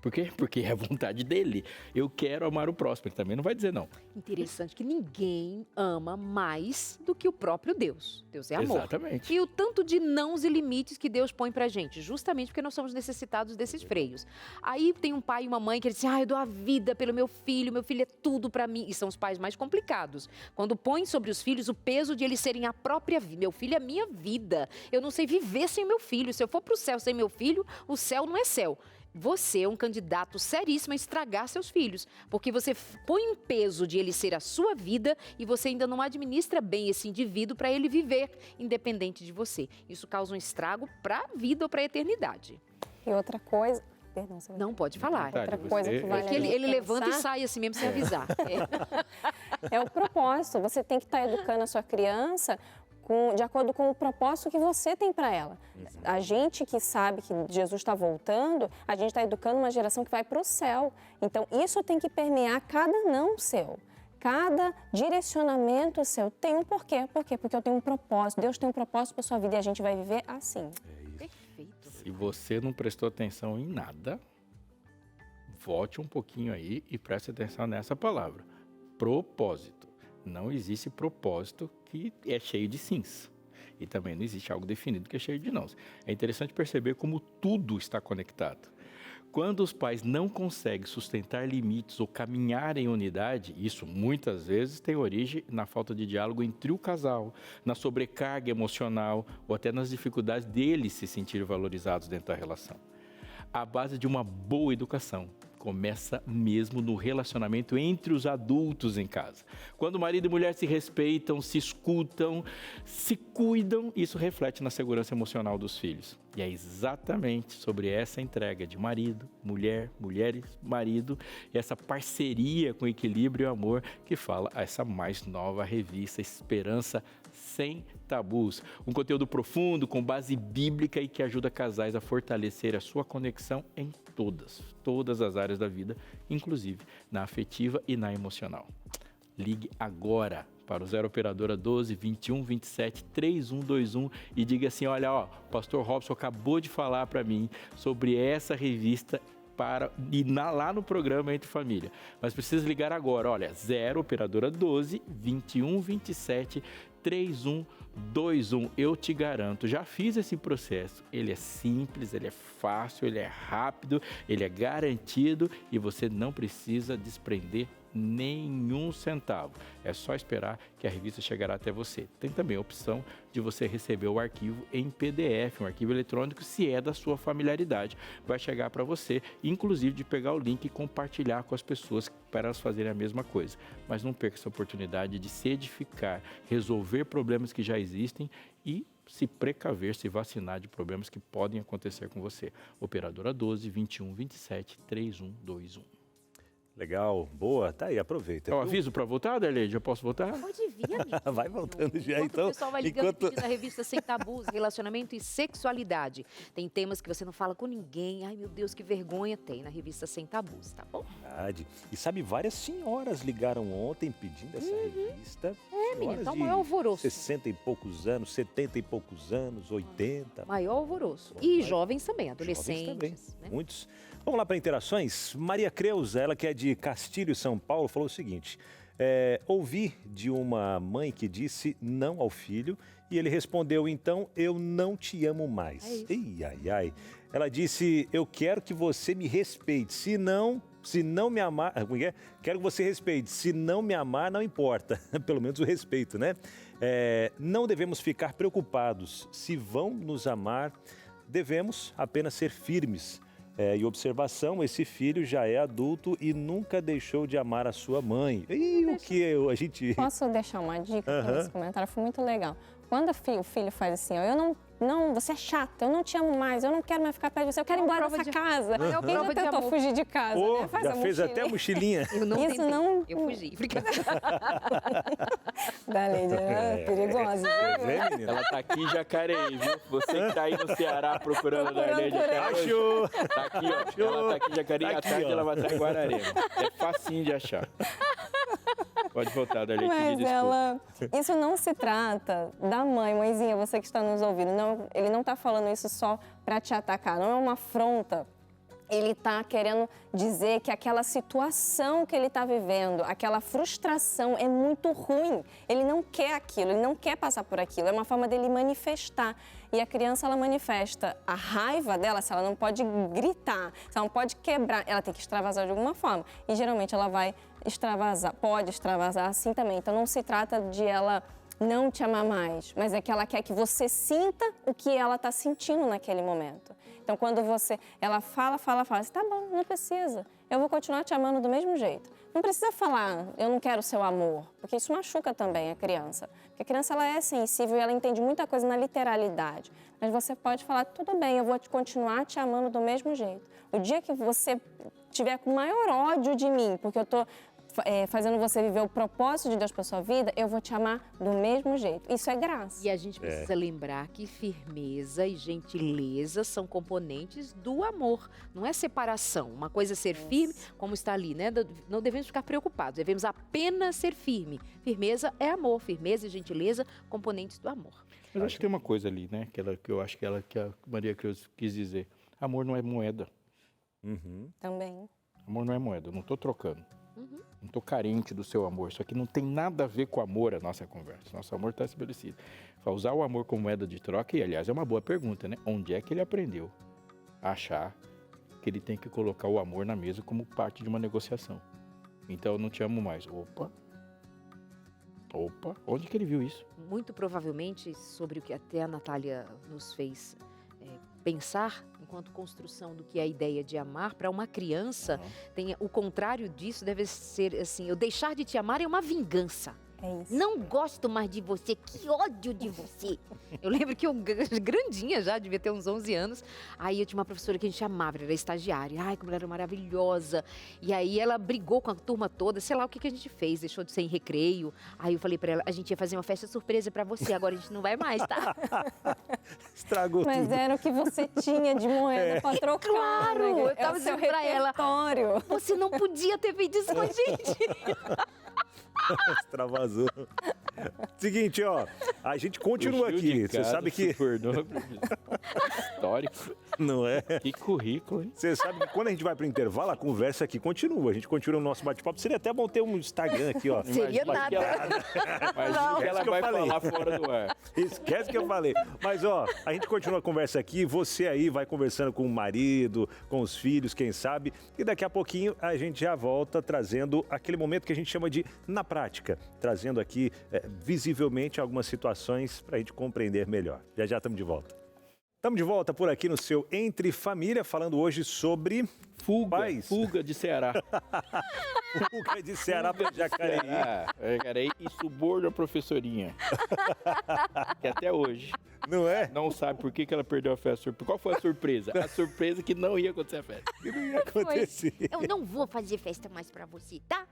Por quê? Porque é a vontade dele. Eu quero amar o próximo. Ele também não vai dizer não. Interessante que ninguém ama mais do que o próprio Deus. Deus é amor. Exatamente. E o tanto de nãos e limites que Deus põe pra gente, justamente porque nós somos necessitados desses freios. Aí tem um pai e uma mãe que dizem, eu dou a vida pelo meu filho é tudo pra mim. E são os pais mais complicados. Quando põem sobre os filhos o peso de eles serem a própria vida. Meu filho é minha vida. Eu não sei viver sem meu filho. Se eu for pro céu sem meu filho, o céu não é céu. Você é um candidato seríssimo a estragar seus filhos, porque você põe um peso de ele ser a sua vida e você ainda não administra bem esse indivíduo para ele viver independente de você. Isso causa um estrago para a vida ou para a eternidade. E outra coisa... Perdão, você não pode falar. Outra coisa que vale que ele levanta e sai assim mesmo sem avisar. É o propósito. Você tem que estar educando a sua criança de acordo com o propósito que você tem para ela. A gente que sabe que Jesus está voltando, a gente está educando uma geração que vai para o céu. Então, isso tem que permear cada não seu. Cada direcionamento seu tem um porquê. Por quê? Porque eu tenho um propósito. Deus tem um propósito para sua vida e a gente vai viver assim. Perfeito. Se você não prestou atenção em nada, volte um pouquinho aí e preste atenção nessa palavra. Propósito. Não existe propósito que é cheio de sims. E também não existe algo definido que é cheio de nãos. É interessante perceber como tudo está conectado. Quando os pais não conseguem sustentar limites ou caminhar em unidade, isso muitas vezes tem origem na falta de diálogo entre o casal, na sobrecarga emocional ou até nas dificuldades deles se sentirem valorizados dentro da relação. A base de uma boa educação começa mesmo no relacionamento entre os adultos em casa. Quando marido e mulher se respeitam, se escutam, se cuidam, isso reflete na segurança emocional dos filhos. E é exatamente sobre essa entrega de marido, mulher, mulheres, marido, e essa parceria com equilíbrio e amor que fala essa mais nova revista Esperança Sem Tabus. Um conteúdo profundo, com base bíblica e que ajuda casais a fortalecer a sua conexão em todas as áreas da vida, inclusive na afetiva e na emocional. Ligue agora para o 0 Operadora 12 21 27 3121 e diga assim, olha, ó, o pastor Robson acabou de falar para mim sobre essa revista lá no programa Entre Família. Mas precisa ligar agora, olha, 0 Operadora 12 21 27 3121. Eu te garanto, já fiz esse processo. Ele é simples, ele é fácil, ele é rápido, ele é garantido e você não precisa desprender nenhum centavo. É só esperar que a revista chegará até você. Tem também a opção de você receber o arquivo em PDF, um arquivo eletrônico, se é da sua familiaridade. Vai chegar para você, inclusive de pegar o link e compartilhar com as pessoas para elas fazerem a mesma coisa. Mas não perca essa oportunidade de se edificar, resolver problemas que já existem e se precaver, se vacinar de problemas que podem acontecer com você. Operadora 12 21 27 3121. Legal, boa, tá aí, aproveita. Eu aviso para votar, Darleide? Eu posso votar? Pode vir, amigo. Vai voltando já, Enquanto então. o pessoal vai ligando pedindo a revista Sem Tabus, relacionamento e sexualidade. Tem temas que você não fala com ninguém. Ai, meu Deus, que vergonha. Tem na revista Sem Tabus, tá bom? Verdade. E sabe, várias senhoras ligaram ontem pedindo essa revista. Menina, tá o maior alvoroço. 60 e poucos anos, 70 e poucos anos, 80. Maior alvoroço. E jovens também, adolescentes. Jovens também, né? muitos. Vamos lá para interações. Maria Creuza, ela que é de Castilho, São Paulo, falou o seguinte: ouvi de uma mãe que disse não ao filho e ele respondeu, então, eu não te amo mais. Ei, ai, ai. Ela disse, eu quero que você me respeite, se não me amar, quero que você respeite, se não me amar, não importa, pelo menos o respeito, né? Não devemos ficar preocupados, se vão nos amar, devemos apenas ser firmes. E observação, esse filho já é adulto e nunca deixou de amar a sua mãe. E o que a gente... Posso deixar uma dica para esse comentário? Foi muito legal. Quando o filho faz assim, ó, eu não, você é chata, eu não te amo mais, eu não quero mais ficar perto de você, eu quero ir embora dessa casa. Quem já tentou fugir de casa, né? Faz já fez até a mochilinha. Isso não... Eu fugi. Darleide é perigosa. Ela tá aqui em Jacareí, viu? Você que tá aí no Ceará procurando a Darleide até hoje. Achou! Tá aqui, ó. Ela tá aqui em Jacareí, à tarde ela vai estar em Guararema. É facinho de achar. Pode voltar, Darleide, pedir desculpa. Isso não se trata da mãezinha, você que está nos ouvindo. Não, ele não está falando isso só para te atacar, não é uma afronta. Ele está querendo dizer que aquela situação que ele está vivendo, aquela frustração é muito ruim. Ele não quer aquilo, ele não quer passar por aquilo. É uma forma dele manifestar. E a criança, ela manifesta a raiva dela, se ela não pode gritar, se ela não pode quebrar, ela tem que extravasar de alguma forma. E geralmente ela vai extravasar, pode extravasar assim também. Então não se trata de ela não te amar mais, mas é que ela quer que você sinta o que ela está sentindo naquele momento. Então, quando ela fala, assim, tá bom, não precisa, eu vou continuar te amando do mesmo jeito. Não precisa falar, eu não quero o seu amor, porque isso machuca também a criança. Porque a criança, ela é sensível e ela entende muita coisa na literalidade. Mas você pode falar, tudo bem, eu vou continuar te amando do mesmo jeito. O dia que você tiver com maior ódio de mim, porque eu estou fazendo você viver o propósito de Deus para sua vida, eu vou te amar do mesmo jeito. Isso é graça. E a gente precisa lembrar que firmeza e gentileza são componentes do amor, não é separação. Uma coisa é ser firme, como está ali, né? Não devemos ficar preocupados, devemos apenas ser firme. Firmeza é amor, firmeza e gentileza, componentes do amor. Mas acho que tem uma coisa ali, né? Que eu acho que a Maria Cruz quis dizer. Amor não é moeda. Também. Amor não é moeda, eu não estou trocando. Não estou carente do seu amor. Isso aqui não tem nada a ver com amor, a nossa conversa. Nosso amor está estabelecido. Vai usar o amor como moeda de troca, e aliás é uma boa pergunta, né? Onde é que ele aprendeu a achar que ele tem que colocar o amor na mesa como parte de uma negociação? Então eu não te amo mais. Opa, onde que ele viu isso? Muito provavelmente sobre o que até a Natália nos fez pensar, enquanto construção do que é a ideia de amar, para uma criança, tem o contrário disso deve ser assim, eu deixar de te amar é uma vingança. É isso. Não gosto mais de você, que ódio de você. Eu lembro que eu, grandinha já, devia ter uns 11 anos, aí eu tinha uma professora que a gente amava, ela era estagiária, ai, como ela era maravilhosa. E aí ela brigou com a turma toda, sei lá o que a gente fez, deixou de ser em recreio. Aí eu falei pra ela, a gente ia fazer uma festa surpresa pra você, agora a gente não vai mais, tá? Estragou Mas tudo. era o que você tinha de moeda pra trocar. Claro, né? eu tava dizendo pra ela, você não podia ter feito isso com a gente. Extravasou. Seguinte, ó, a gente continua aqui. Você sabe que... Histórico. Não é? Que currículo, hein? Você sabe que quando a gente vai pro intervalo, a conversa aqui continua. A gente continua o nosso bate-papo. Seria até bom ter um Instagram aqui, ó. Seria nada. Imagina que ela vai falar fora do ar. Esquece que eu falei. Mas, ó, a gente continua a conversa aqui. Você aí vai conversando com o marido, com os filhos, quem sabe. E daqui a pouquinho a gente já volta trazendo aquele momento que a gente chama de na prática. Trazendo aqui visivelmente algumas situações para a gente compreender melhor. Já já estamos de volta. Estamos de volta por aqui no seu Entre Família, falando hoje sobre fuga de Ceará. Fuga de Ceará para Jacareí. Jacareí e suborno a professorinha. Que até hoje não é? Não sabe por que ela perdeu a festa. Qual foi a surpresa? A surpresa é que não ia acontecer a festa. Que não ia acontecer. Eu não vou fazer festa mais pra você, tá?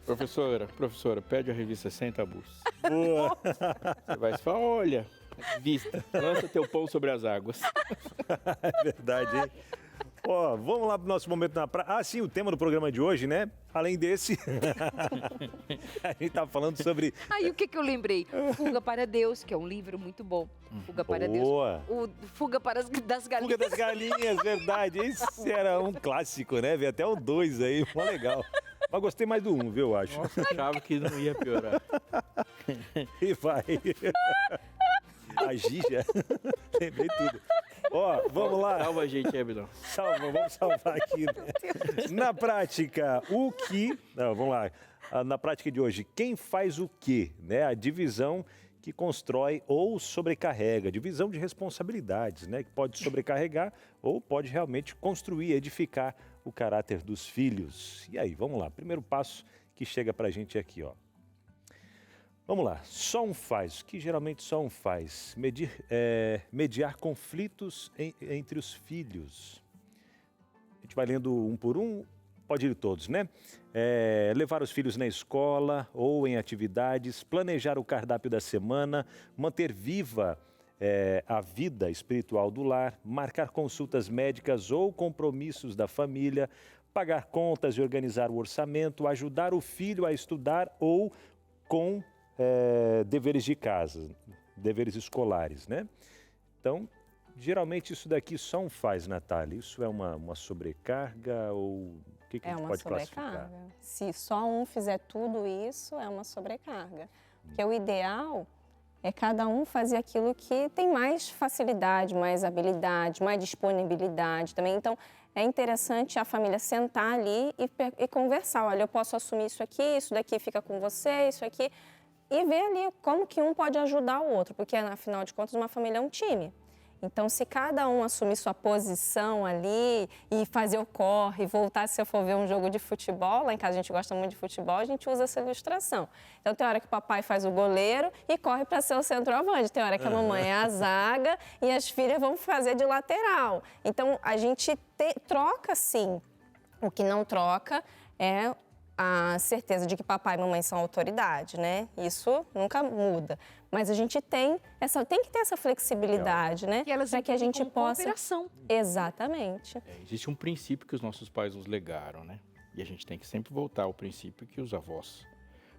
Professora, pede a revista Sem Tabus. Boa. Você vai falar, olha, vista, lança teu pão sobre as águas. É verdade, hein? Ó, vamos lá pro nosso momento na praia. Ah, sim, o tema do programa de hoje, né? Além desse, a gente tava falando sobre... Aí o que eu lembrei? Fuga para Deus, que é um livro muito bom. Fuga para Boa. Deus. Fuga para das galinhas. Fuga das galinhas, verdade. Esse era um clássico, né? Veio até o 2 aí, mó legal. Mas gostei mais do 1, viu, eu acho. Nossa, achava que não ia piorar. E vai. A Gija. Lembrei tudo. Ó, vamos lá. Salva a gente, Ebidão. Vamos salvar aqui. Né? Na prática, o que... Não, vamos lá. Na prática de hoje, quem faz o quê? Né? A divisão que constrói ou sobrecarrega. Divisão de responsabilidades, né? Que pode sobrecarregar ou pode realmente construir, edificar o caráter dos filhos. E aí, vamos lá. Primeiro passo que chega pra gente aqui, ó. Vamos lá, só um faz, o que geralmente só um faz? Mediar conflitos entre os filhos. A gente vai lendo um por um, pode ir todos, né? Levar os filhos na escola ou em atividades, planejar o cardápio da semana, manter viva a vida espiritual do lar, marcar consultas médicas ou compromissos da família, pagar contas e organizar o orçamento, ajudar o filho a estudar ou com... deveres de casa, deveres escolares, né? Então, geralmente isso daqui só um faz, Natália. Isso é uma sobrecarga ou o que a gente pode classificar? Se só um fizer tudo isso, é uma sobrecarga. Porque o ideal é cada um fazer aquilo que tem mais facilidade, mais habilidade, mais disponibilidade também. Então, é interessante a família sentar ali e conversar. Olha, eu posso assumir isso aqui, isso daqui fica com você, isso aqui... E ver ali como que um pode ajudar o outro, porque, afinal de contas, uma família é um time. Então, se cada um assumir sua posição ali e fazer o corre, voltar, se eu for ver um jogo de futebol, lá em casa a gente gosta muito de futebol, a gente usa essa ilustração. Então, tem hora que o papai faz o goleiro e corre para ser o centroavante. Tem hora que a mamãe é a zaga e as filhas vão fazer de lateral. Então, a gente troca, sim. O que não troca é... a certeza de que papai e mamãe são autoridade, né? Isso nunca muda. Mas a gente tem que ter essa flexibilidade, né? Para que a gente possa... Cooperação. Exatamente. Existe um princípio que os nossos pais nos legaram, né? E a gente tem que sempre voltar ao princípio que os avós.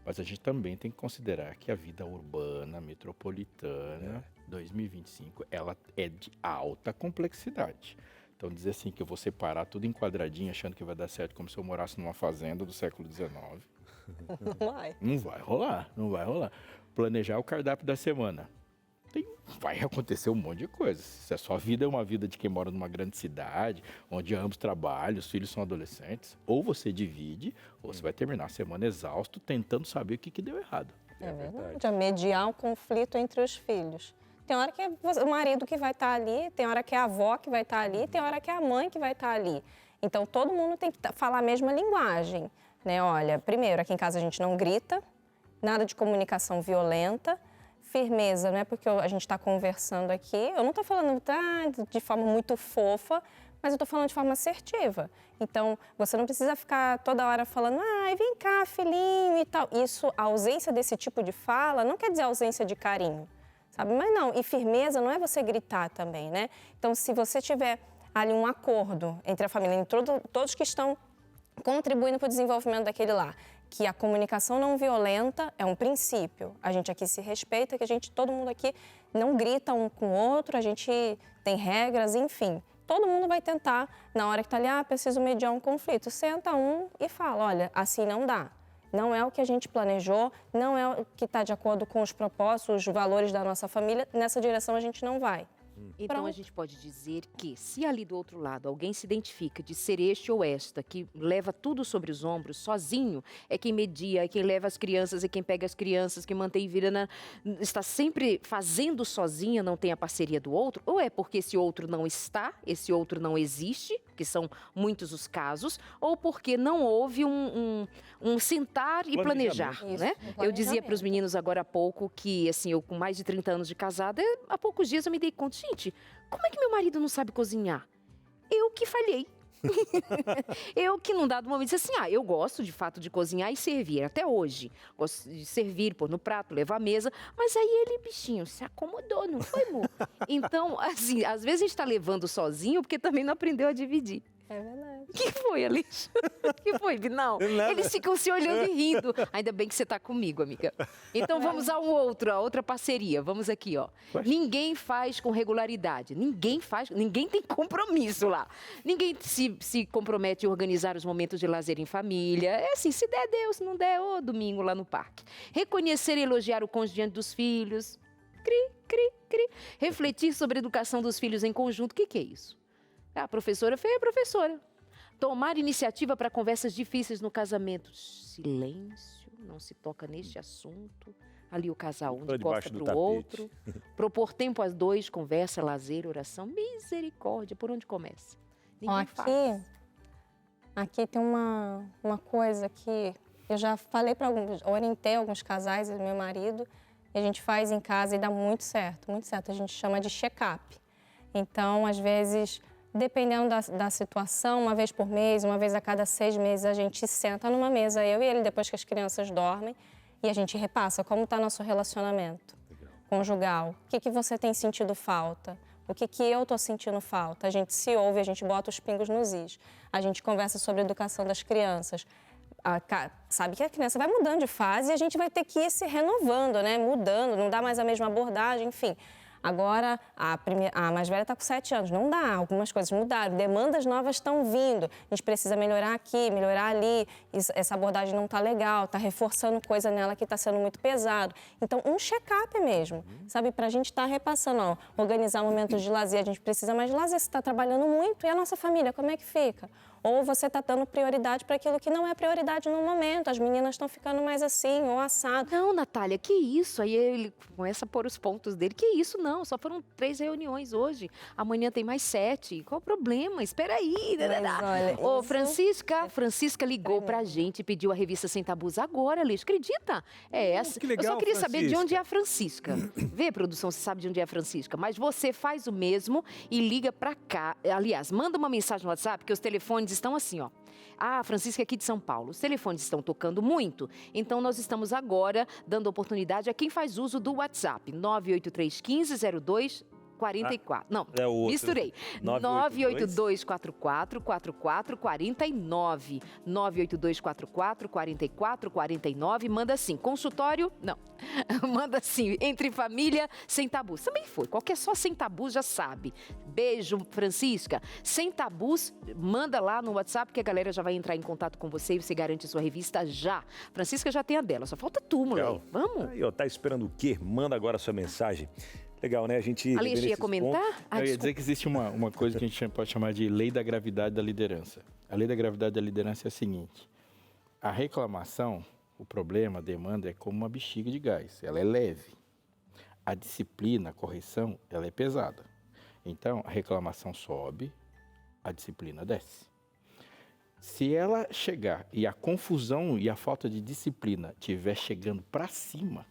Mas a gente também tem que considerar que a vida urbana, metropolitana, 2025, ela é de alta complexidade. Então, dizer assim que eu vou separar tudo em quadradinho achando que vai dar certo como se eu morasse numa fazenda do século XIX. Não vai. Não vai rolar, não vai rolar. Planejar o cardápio da semana. Vai acontecer um monte de coisa. Se a sua vida é uma vida de quem mora numa grande cidade, onde ambos trabalham, os filhos são adolescentes, ou você divide, ou você vai terminar a semana exausto tentando saber o que deu errado. É verdade. Mediar um conflito entre os filhos. Tem hora que é o marido que vai estar ali, tem hora que é a avó que vai estar ali, tem hora que é a mãe que vai estar ali. Então, todo mundo tem que falar a mesma linguagem, né? Olha, primeiro, aqui em casa a gente não grita, nada de comunicação violenta, firmeza, não é porque a gente está conversando aqui, eu não estou falando de forma muito fofa, mas eu estou falando de forma assertiva. Então, você não precisa ficar toda hora falando, ai, vem cá, filhinho e tal. Isso, a ausência desse tipo de fala não quer dizer ausência de carinho, sabe? Mas não, e firmeza não é você gritar também, né? Então, se você tiver ali um acordo entre a família, entre todos que estão contribuindo para o desenvolvimento daquele lar, que a comunicação não violenta é um princípio. A gente aqui se respeita, que todo mundo aqui não grita um com o outro, a gente tem regras, enfim. Todo mundo vai tentar, na hora que está ali, preciso mediar um conflito. Senta e fala, olha, assim não dá. Não é o que a gente planejou, não é o que está de acordo com os propósitos, os valores da nossa família, nessa direção a gente não vai. Então, Pronto. a gente pode dizer que, se ali do outro lado alguém se identifica de ser este ou esta, que leva tudo sobre os ombros, sozinho, é quem media, é quem leva as crianças, é quem pega as crianças, que mantém vida, está sempre fazendo sozinha, não tem a parceria do outro, ou é porque esse outro não está, esse outro não existe, que são muitos os casos, ou porque não houve um sentar e planejar, né? Eu dizia para os meninos agora há pouco que, assim, eu com mais de 30 anos de casada, há poucos dias eu me dei conta, gente, como é que meu marido não sabe cozinhar? Eu que falhei. Eu que num dado momento disse assim, eu gosto de fato de cozinhar e servir, até hoje. Gosto de servir, pôr no prato, levar à mesa, mas aí ele, bichinho, se acomodou, não foi, amor? Então, assim, às vezes a gente tá levando sozinho porque também não aprendeu a dividir. É verdade. O que foi, Alexandre? O que foi, Vinal? Eles ficam se olhando e rindo. Ainda bem que você está comigo, amiga. Então vamos a outra parceria. Vamos aqui, ó. Ninguém faz com regularidade. Ninguém tem compromisso lá. Ninguém se compromete a organizar os momentos de lazer em família. É assim, se der, Deus, se não der, domingo lá no parque. Reconhecer e elogiar o cônjuge diante dos filhos. Cri, cri, cri. Refletir sobre a educação dos filhos em conjunto. O que é isso? A professora foi a professora. Tomar iniciativa para conversas difíceis no casamento. Silêncio, não se toca neste assunto. Ali o casal, um de costa para o outro. Propor tempo a dois, conversa, lazer, oração. Misericórdia, por onde começa? Ninguém faz. Aqui tem uma coisa que eu já falei para orientei alguns casais, meu marido, e a gente faz em casa e dá muito certo, muito certo. A gente chama de check-up. Então, às vezes, dependendo da situação, uma vez por mês, uma vez a cada 6 meses, a gente senta numa mesa, eu e ele, depois que as crianças dormem, e a gente repassa como está nosso relacionamento conjugal. O que você tem sentido falta? O que eu estou sentindo falta? A gente se ouve, a gente bota os pingos nos is. A gente conversa sobre a educação das crianças. Sabe que a criança vai mudando de fase e a gente vai ter que ir se renovando, né? Mudando, não dá mais a mesma abordagem, enfim. Agora, a mais velha está com 7 anos, não dá, algumas coisas mudaram, demandas novas estão vindo, a gente precisa melhorar aqui, melhorar ali, essa abordagem não está legal, está reforçando coisa nela que está sendo muito pesado. Então, um check-up mesmo, sabe, para a gente estar repassando, organizar momentos de lazer, a gente precisa mais de lazer, você está trabalhando muito, e a nossa família, como é que fica? Ou você está dando prioridade para aquilo que não é prioridade no momento. As meninas estão ficando mais assim, ou assado. Não, Natália, que isso? Aí ele começa a pôr os pontos dele. Que isso? Não, só foram 3 reuniões hoje. Amanhã tem mais 7. Qual o problema? Espera aí. Ô, Francisca ligou pra gente e pediu a revista Sem Tabus agora, Alexandre. Acredita? Que legal, eu só queria saber de Francisca. onde é a Francisca. Vê, produção, você sabe de onde é a Francisca. Mas você faz o mesmo e liga pra cá. Aliás, manda uma mensagem no WhatsApp, que os telefones estão assim, ó. A Francisca é aqui de São Paulo. Os telefones estão tocando muito, então nós estamos agora dando oportunidade a quem faz uso do WhatsApp. 983150244. Não, é o outro. misturei. 982444449. 982444449. Manda assim, consultório? Não. Manda assim, entre família, sem tabus. Também foi. Qualquer só sem tabus já sabe. Beijo, Francisca. Sem tabus, manda lá no WhatsApp que a galera já vai entrar em contato com você e você garante sua revista já. Francisca já tem a dela, só falta tu, moleque. Vamos? Aí, ó, tá esperando o quê? Manda agora a sua mensagem. Legal, né? A gente... Alexandre ia comentar? Eu ia dizer que existe uma coisa que a gente pode chamar de lei da gravidade da liderança. A lei da gravidade da liderança é a seguinte: a reclamação, o problema, a demanda é como uma bexiga de gás, ela é leve. a disciplina, a correção, ela é pesada. Então, a reclamação sobe, a disciplina desce. Se ela chegar e a confusão e a falta de disciplina estiver chegando para cima,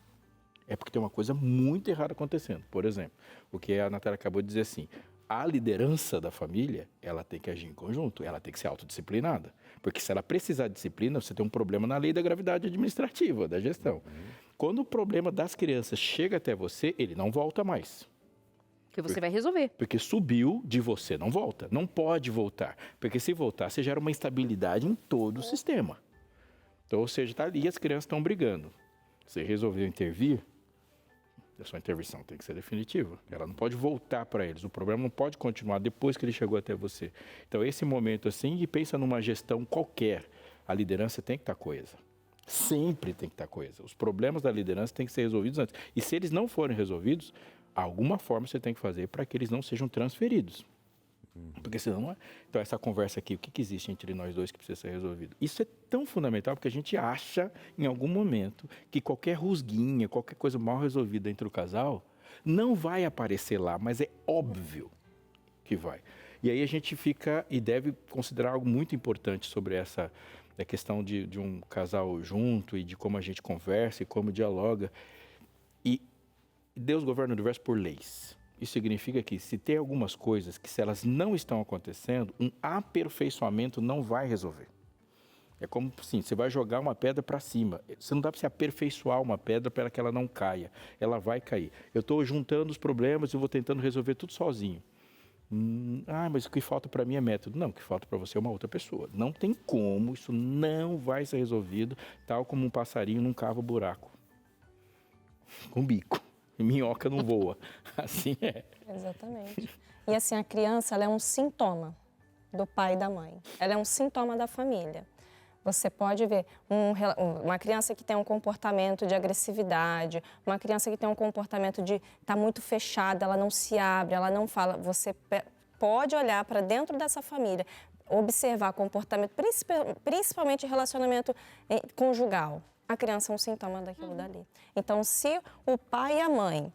é porque tem uma coisa muito errada acontecendo. Por exemplo, o que a Natália acabou de dizer assim, a liderança da família, ela tem que agir em conjunto, ela tem que ser autodisciplinada. Porque se ela precisar de disciplina, você tem um problema na lei da gravidade administrativa, da gestão. Quando o problema das crianças chega até você, ele não volta mais. Que você vai resolver. Porque subiu de você, não volta. Não pode voltar. Porque se voltar, você gera uma instabilidade em todo o sistema. Então, ou seja, está ali e as crianças estão brigando. Você resolveu intervir, a sua intervenção tem que ser definitiva. Ela não pode voltar para eles. O problema não pode continuar depois que ele chegou até você. Então, esse momento assim, e pensa numa gestão qualquer. A liderança tem que estar coesa. Sempre tem que estar coesa. Os problemas da liderança têm que ser resolvidos antes. E se eles não forem resolvidos, alguma forma você tem que fazer para que eles não sejam transferidos. Porque senão não é. Então, essa conversa aqui, o que existe entre nós dois que precisa ser resolvido? Isso é tão fundamental porque a gente acha, em algum momento, que qualquer rusguinha, qualquer coisa mal resolvida entre o casal, não vai aparecer lá, mas é óbvio que vai. E aí a gente fica e deve considerar algo muito importante sobre essa questão de um casal junto e de como a gente conversa e como dialoga. E Deus governa o universo por leis. Isso significa que se tem algumas coisas que se elas não estão acontecendo, um aperfeiçoamento não vai resolver. É como assim, você vai jogar uma pedra para cima. Você não dá para se aperfeiçoar uma pedra para que ela não caia. Ela vai cair. Eu estou juntando os problemas e vou tentando resolver tudo sozinho. Mas o que falta para mim é método. Não, o que falta para você é uma outra pessoa. Não tem como, isso não vai ser resolvido, tal como um passarinho não cava buraco com bico. Minhoca não voa. Assim é. Exatamente. E assim, a criança, ela é um sintoma do pai e da mãe. Ela é um sintoma da família. Você pode ver uma criança que tem um comportamento de agressividade, uma criança que tem um comportamento de estar muito fechada, ela não se abre, ela não fala. Você pode olhar para dentro dessa família, observar comportamento, principalmente relacionamento conjugal. A criança é um sintoma daquilo dali. Então, se o pai e a mãe,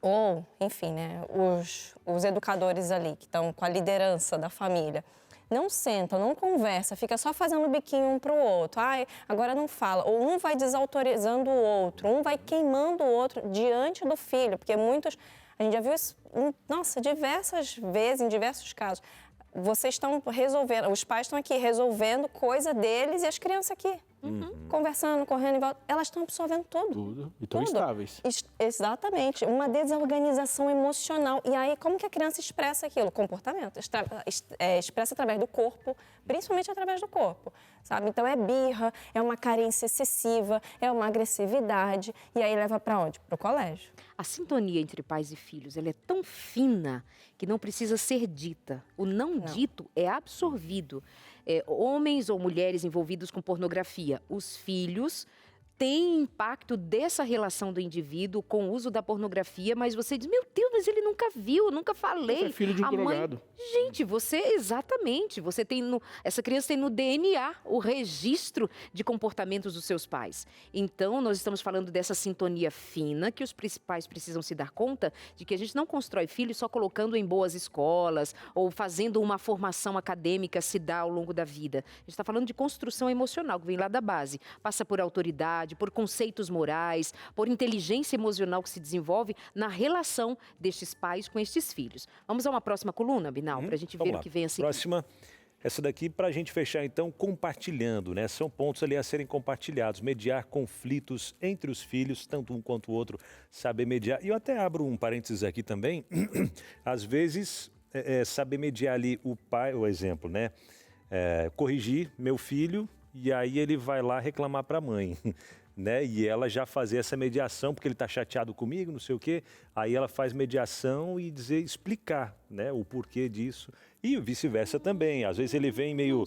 ou, enfim, né, os educadores ali, que estão com a liderança da família, não sentam, não conversam, fica só fazendo biquinho um para o outro. Agora não fala. Ou um vai desautorizando o outro, um vai queimando o outro diante do filho. Porque a gente já viu isso, diversas vezes, em diversos casos. Vocês estão resolvendo, os pais estão aqui resolvendo coisa deles e as crianças aqui, conversando, correndo em volta, elas estão absorvendo tudo. E estão estáveis. Exatamente, uma desorganização emocional. E aí, como que a criança expressa aquilo? Comportamento. Expressa através do corpo, principalmente através do corpo, sabe? Então, é birra, é uma carência excessiva, é uma agressividade. E aí, leva para onde? Para o colégio. A sintonia entre pais e filhos, ela é tão fina que não precisa ser dita. O não dito é absorvido. Homens ou mulheres envolvidos com pornografia, os filhos têm impacto dessa relação do indivíduo com o uso da pornografia, mas você diz, meu Deus, mas ele nunca viu, eu nunca falei. Você é filho de um drogado. Gente, exatamente, essa criança tem no DNA o registro de comportamentos dos seus pais. Então, nós estamos falando dessa sintonia fina que os pais precisam se dar conta de que a gente não constrói filhos só colocando em boas escolas ou fazendo uma formação acadêmica se dá ao longo da vida. A gente está falando de construção emocional, que vem lá da base, passa por autoridade, por conceitos morais, por inteligência emocional que se desenvolve na relação destes pais com estes filhos. Vamos a uma próxima coluna, Binal, para a gente ver o que vem a seguir. Próxima, essa daqui para a gente fechar então compartilhando, né? São pontos ali a serem compartilhados, mediar conflitos entre os filhos, tanto um quanto o outro, saber mediar. E eu até abro um parênteses aqui também, às vezes saber mediar ali o pai, o exemplo, né? Corrigir meu filho, e aí ele vai lá reclamar para a mãe, né? E ela já fazer essa mediação, porque ele está chateado comigo, não sei o quê. Aí ela faz mediação e explicar, né, o porquê disso. E vice-versa também. Às vezes ele vem meio...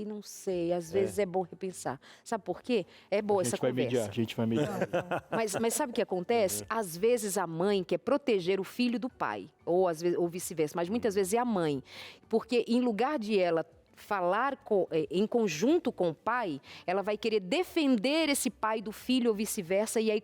Não sei. Às vezes é bom repensar. Sabe por quê? É boa essa conversa. A gente vai mediar. Mas sabe o que acontece? Às vezes a mãe quer proteger o filho do pai, ou vice-versa. Mas muitas vezes é a mãe. Porque em lugar de ela falar em conjunto com o pai, ela vai querer defender esse pai do filho ou vice-versa, e aí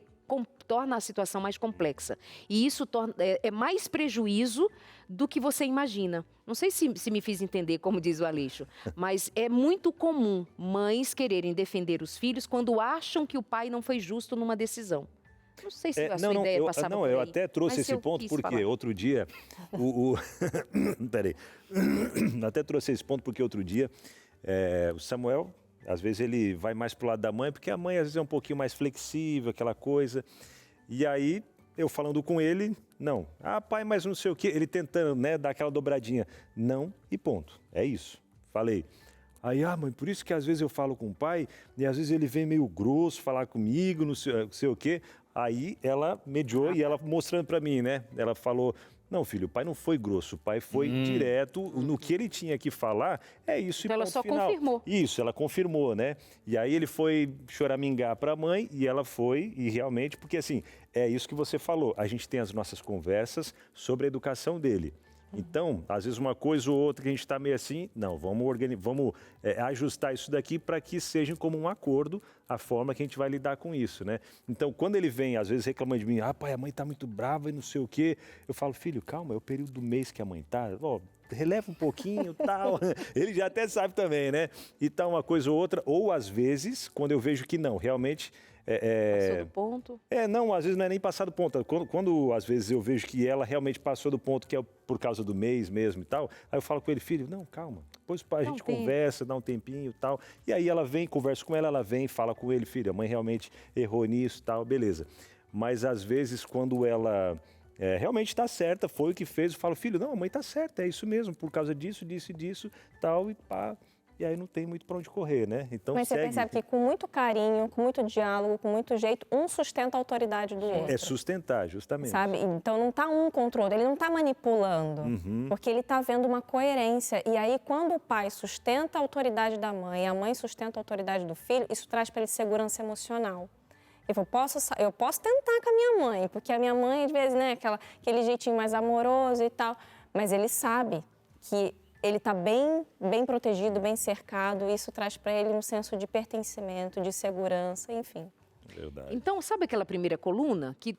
torna a situação mais complexa. E isso é mais prejuízo do que você imagina. Não sei se me fiz entender, como diz o Aleixo, mas é muito comum mães quererem defender os filhos quando acham que o pai não foi justo numa decisão. Não sei se a sua ideia passava por aí. Eu até trouxe esse ponto porque outro dia... Peraí. Até trouxe esse ponto porque outro dia o Samuel, às vezes ele vai mais pro lado da mãe, porque a mãe às vezes é um pouquinho mais flexível, aquela coisa. E aí, eu falando com ele, não. Ah, pai, mas não sei o quê. Ele tentando, né, dar aquela dobradinha. Não e ponto. É isso. Falei. Aí, mãe, por isso que às vezes eu falo com o pai e às vezes ele vem meio grosso falar comigo, não sei o quê. Aí ela mediou e ela mostrando pra mim, né? Ela falou, não, filho, o pai não foi grosso, o pai foi direto no que ele tinha que falar, é isso e ela ponto só final. Confirmou. Isso, ela confirmou, né? E aí ele foi choramingar pra mãe e ela foi, e realmente, porque assim, é isso que você falou, a gente tem as nossas conversas sobre a educação dele. Então, às vezes uma coisa ou outra que a gente está meio assim, não, vamos ajustar isso daqui para que seja como um acordo a forma que a gente vai lidar com isso, né? Então, quando ele vem, às vezes, reclamando de mim, pai, a mãe está muito brava e não sei o quê, eu falo, filho, calma, é o período do mês que a mãe está, releva um pouquinho, tal. Ele já até sabe também, né? E tal, uma coisa ou outra, ou às vezes, quando eu vejo que não, realmente... Passou do ponto? Não, às vezes não é nem passar do ponto. Quando às vezes eu vejo que ela realmente passou do ponto, que é por causa do mês mesmo e tal, aí eu falo com ele, filho, não, calma, depois a gente conversa, dá um tempinho e tal. E aí ela vem, conversa com ela vem, fala com ele, filho, a mãe realmente errou nisso e tal, beleza. Mas às vezes quando ela realmente está certa, foi o que fez, eu falo, filho, não, a mãe está certa, é isso mesmo, por causa disso, disso e disso, tal, e pá. E aí não tem muito para onde correr, né? Então, mas você percebe que com muito carinho, com muito diálogo, com muito jeito, um sustenta a autoridade do outro. É sustentar, justamente. Sabe? Então não está um contra o outro, ele não está manipulando, porque ele está vendo uma coerência. E aí quando o pai sustenta a autoridade da mãe e a mãe sustenta a autoridade do filho, isso traz para ele segurança emocional. Eu posso tentar com a minha mãe, porque a minha mãe, às vezes, né, aquele jeitinho mais amoroso e tal, mas ele sabe que ele está bem protegido, bem cercado, e isso traz para ele um senso de pertencimento, de segurança, enfim. Verdade. Então, sabe aquela primeira coluna que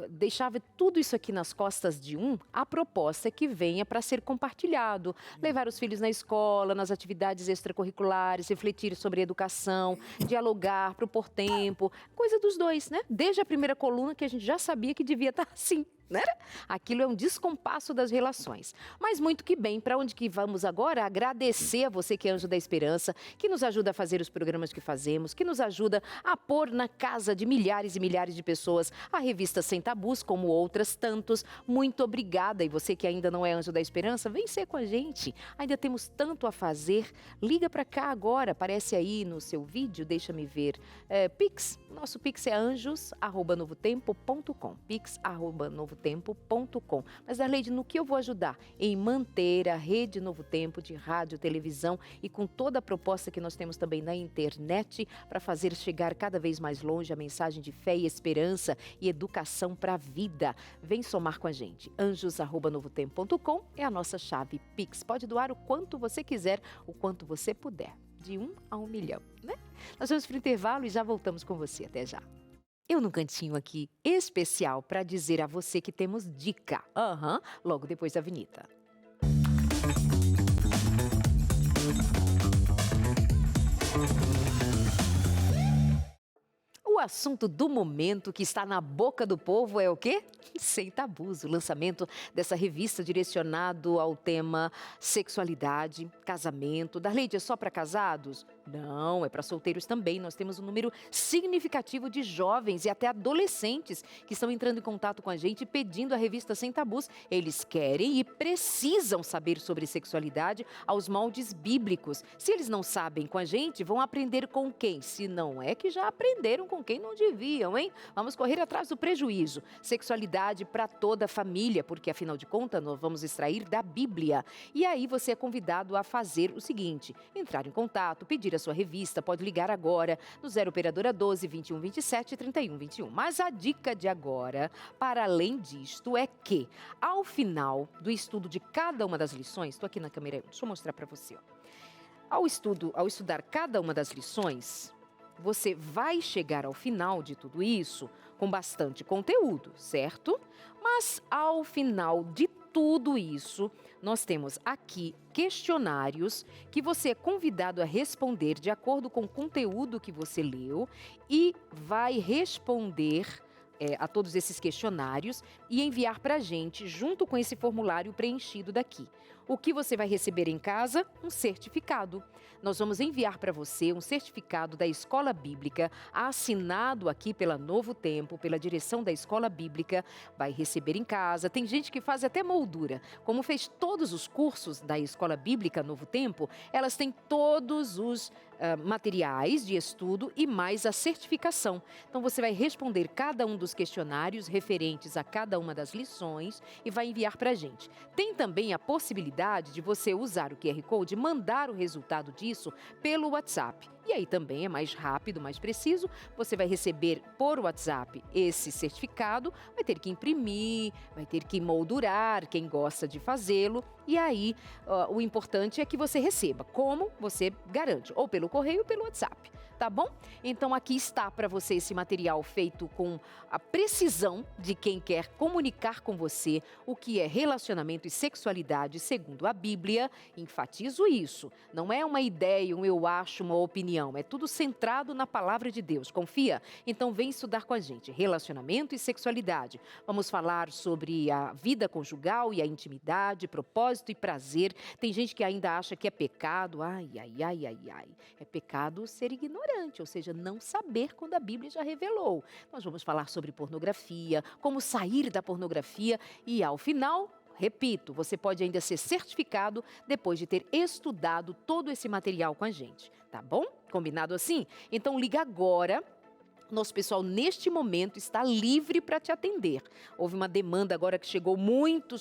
deixava tudo isso aqui nas costas de um? A proposta é que venha para ser compartilhado. Levar os filhos na escola, nas atividades extracurriculares, refletir sobre educação, dialogar, propor tempo, coisa dos dois, né? Desde a primeira coluna que a gente já sabia que devia estar assim. Né? Aquilo é um descompasso das relações. Mas muito que bem, para onde que vamos agora? Agradecer a você que é Anjo da Esperança, que nos ajuda a fazer os programas que fazemos, que nos ajuda a pôr na casa de milhares e milhares de pessoas a revista Sem Tabus, como outras tantos. Muito obrigada. E você que ainda não é Anjo da Esperança, vem ser com a gente. Ainda temos tanto a fazer. Liga para cá agora, aparece aí no seu vídeo, deixa-me ver. Pix, nosso Pix é anjos@novotempo.com. Pix@novotempo.com. Mas, Darleide, no que eu vou ajudar? Em manter a Rede Novo Tempo de rádio, televisão e com toda a proposta que nós temos também na internet para fazer chegar cada vez mais longe a mensagem de fé e esperança e educação para a vida. Vem somar com a gente. anjos@novotempo.com é a nossa chave Pix. Pode doar o quanto você quiser, o quanto você puder. De 1 a 1 milhão, né? Nós vamos para o intervalo e já voltamos com você. Até já. Eu num cantinho aqui especial para dizer a você que temos dica. Logo depois da vinheta. O assunto do momento que está na boca do povo é o quê? Sem Tabus, o lançamento dessa revista direcionado ao tema sexualidade, casamento. Darleide, é só para casados? Não, é para solteiros também. Nós temos um número significativo de jovens e até adolescentes que estão entrando em contato com a gente pedindo a revista Sem Tabus. Eles querem e precisam saber sobre sexualidade aos moldes bíblicos. Se eles não sabem com a gente, vão aprender com quem? Se não é que já aprenderam com quem não deviam, hein? Vamos correr atrás do prejuízo. Sexualidade para toda a família, porque afinal de contas nós vamos extrair da Bíblia. E aí você é convidado a fazer o seguinte: entrar em contato, pedir a sua revista, pode ligar agora no 0 operadora 12 21 27 31 21. Mas a dica de agora, para além disto, é que ao final do estudo de cada uma das lições, estou aqui na câmera, deixa eu mostrar para você. Ó. Ao estudar cada uma das lições, você vai chegar ao final de tudo isso com bastante conteúdo, certo? Mas ao final de tudo isso, nós temos aqui questionários que você é convidado a responder de acordo com o conteúdo que você leu e vai responder a todos esses questionários e enviar para a gente junto com esse formulário preenchido daqui. O que você vai receber em casa? Um certificado. Nós vamos enviar para você um certificado da Escola Bíblica, assinado aqui pela Novo Tempo, pela direção da Escola Bíblica. Vai receber em casa. Tem gente que faz até moldura. Como fez todos os cursos da Escola Bíblica Novo Tempo, elas têm todos os materiais de estudo e mais a certificação. Então você vai responder cada um dos questionários referentes a cada uma das lições e vai enviar para a gente. Tem também a possibilidade de você usar o QR Code e mandar o resultado disso pelo WhatsApp. E aí também é mais rápido, mais preciso. Você vai receber por WhatsApp esse certificado, vai ter que imprimir, vai ter que moldurar, quem gosta de fazê-lo. E aí, o importante é que você receba, como você garante, ou pelo correio ou pelo WhatsApp, tá bom? Então aqui está para você esse material feito com a precisão de quem quer comunicar com você o que é relacionamento e sexualidade segundo a Bíblia. Enfatizo isso, não é uma ideia, um eu acho, uma opinião, é tudo centrado na palavra de Deus, confia? Então vem estudar com a gente, relacionamento e sexualidade. Vamos falar sobre a vida conjugal e a intimidade, propósito e prazer. Tem gente que ainda acha que é pecado, é pecado ser ignorante, ou seja, não saber quando a Bíblia já revelou. Nós vamos falar sobre pornografia, como sair da pornografia e, ao final, repito, você pode ainda ser certificado depois de ter estudado todo esse material com a gente, tá bom? Combinado assim? Então liga agora. Nosso pessoal, neste momento, está livre para te atender. Houve uma demanda agora que chegou muito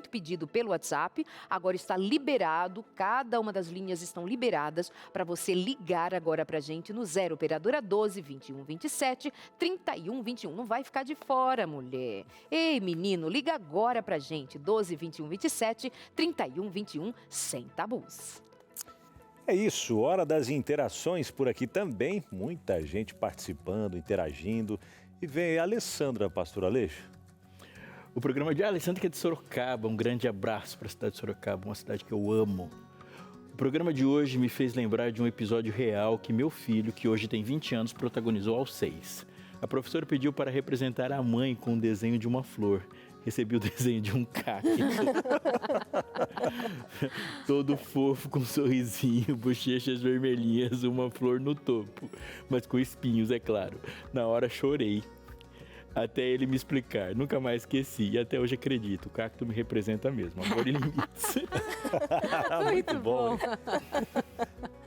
pedido pelo WhatsApp, agora está liberado, cada uma das linhas estão liberadas para você ligar agora para a gente no 0 operadora 12 21 27 31 21. Não vai ficar de fora, mulher. Ei, menino, liga agora para a gente, 12 21 27 31 21, sem tabus. É isso, hora das interações por aqui também. Muita gente participando, interagindo. E vem a Alessandra, pastor Aleixo. O programa de Alessandra, que é de Sorocaba. Um grande abraço para a cidade de Sorocaba, uma cidade que eu amo. O programa de hoje me fez lembrar de um episódio real que meu filho, que hoje tem 20 anos, protagonizou aos 6. A professora pediu para representar a mãe com um desenho de uma flor. Recebi o desenho de um cacto. Todo fofo, com um sorrisinho, bochechas vermelhinhas, uma flor no topo. Mas com espinhos, é claro. Na hora chorei. Até ele me explicar. Nunca mais esqueci. E até hoje acredito. O cacto me representa mesmo. Amor e limites. Muito bom.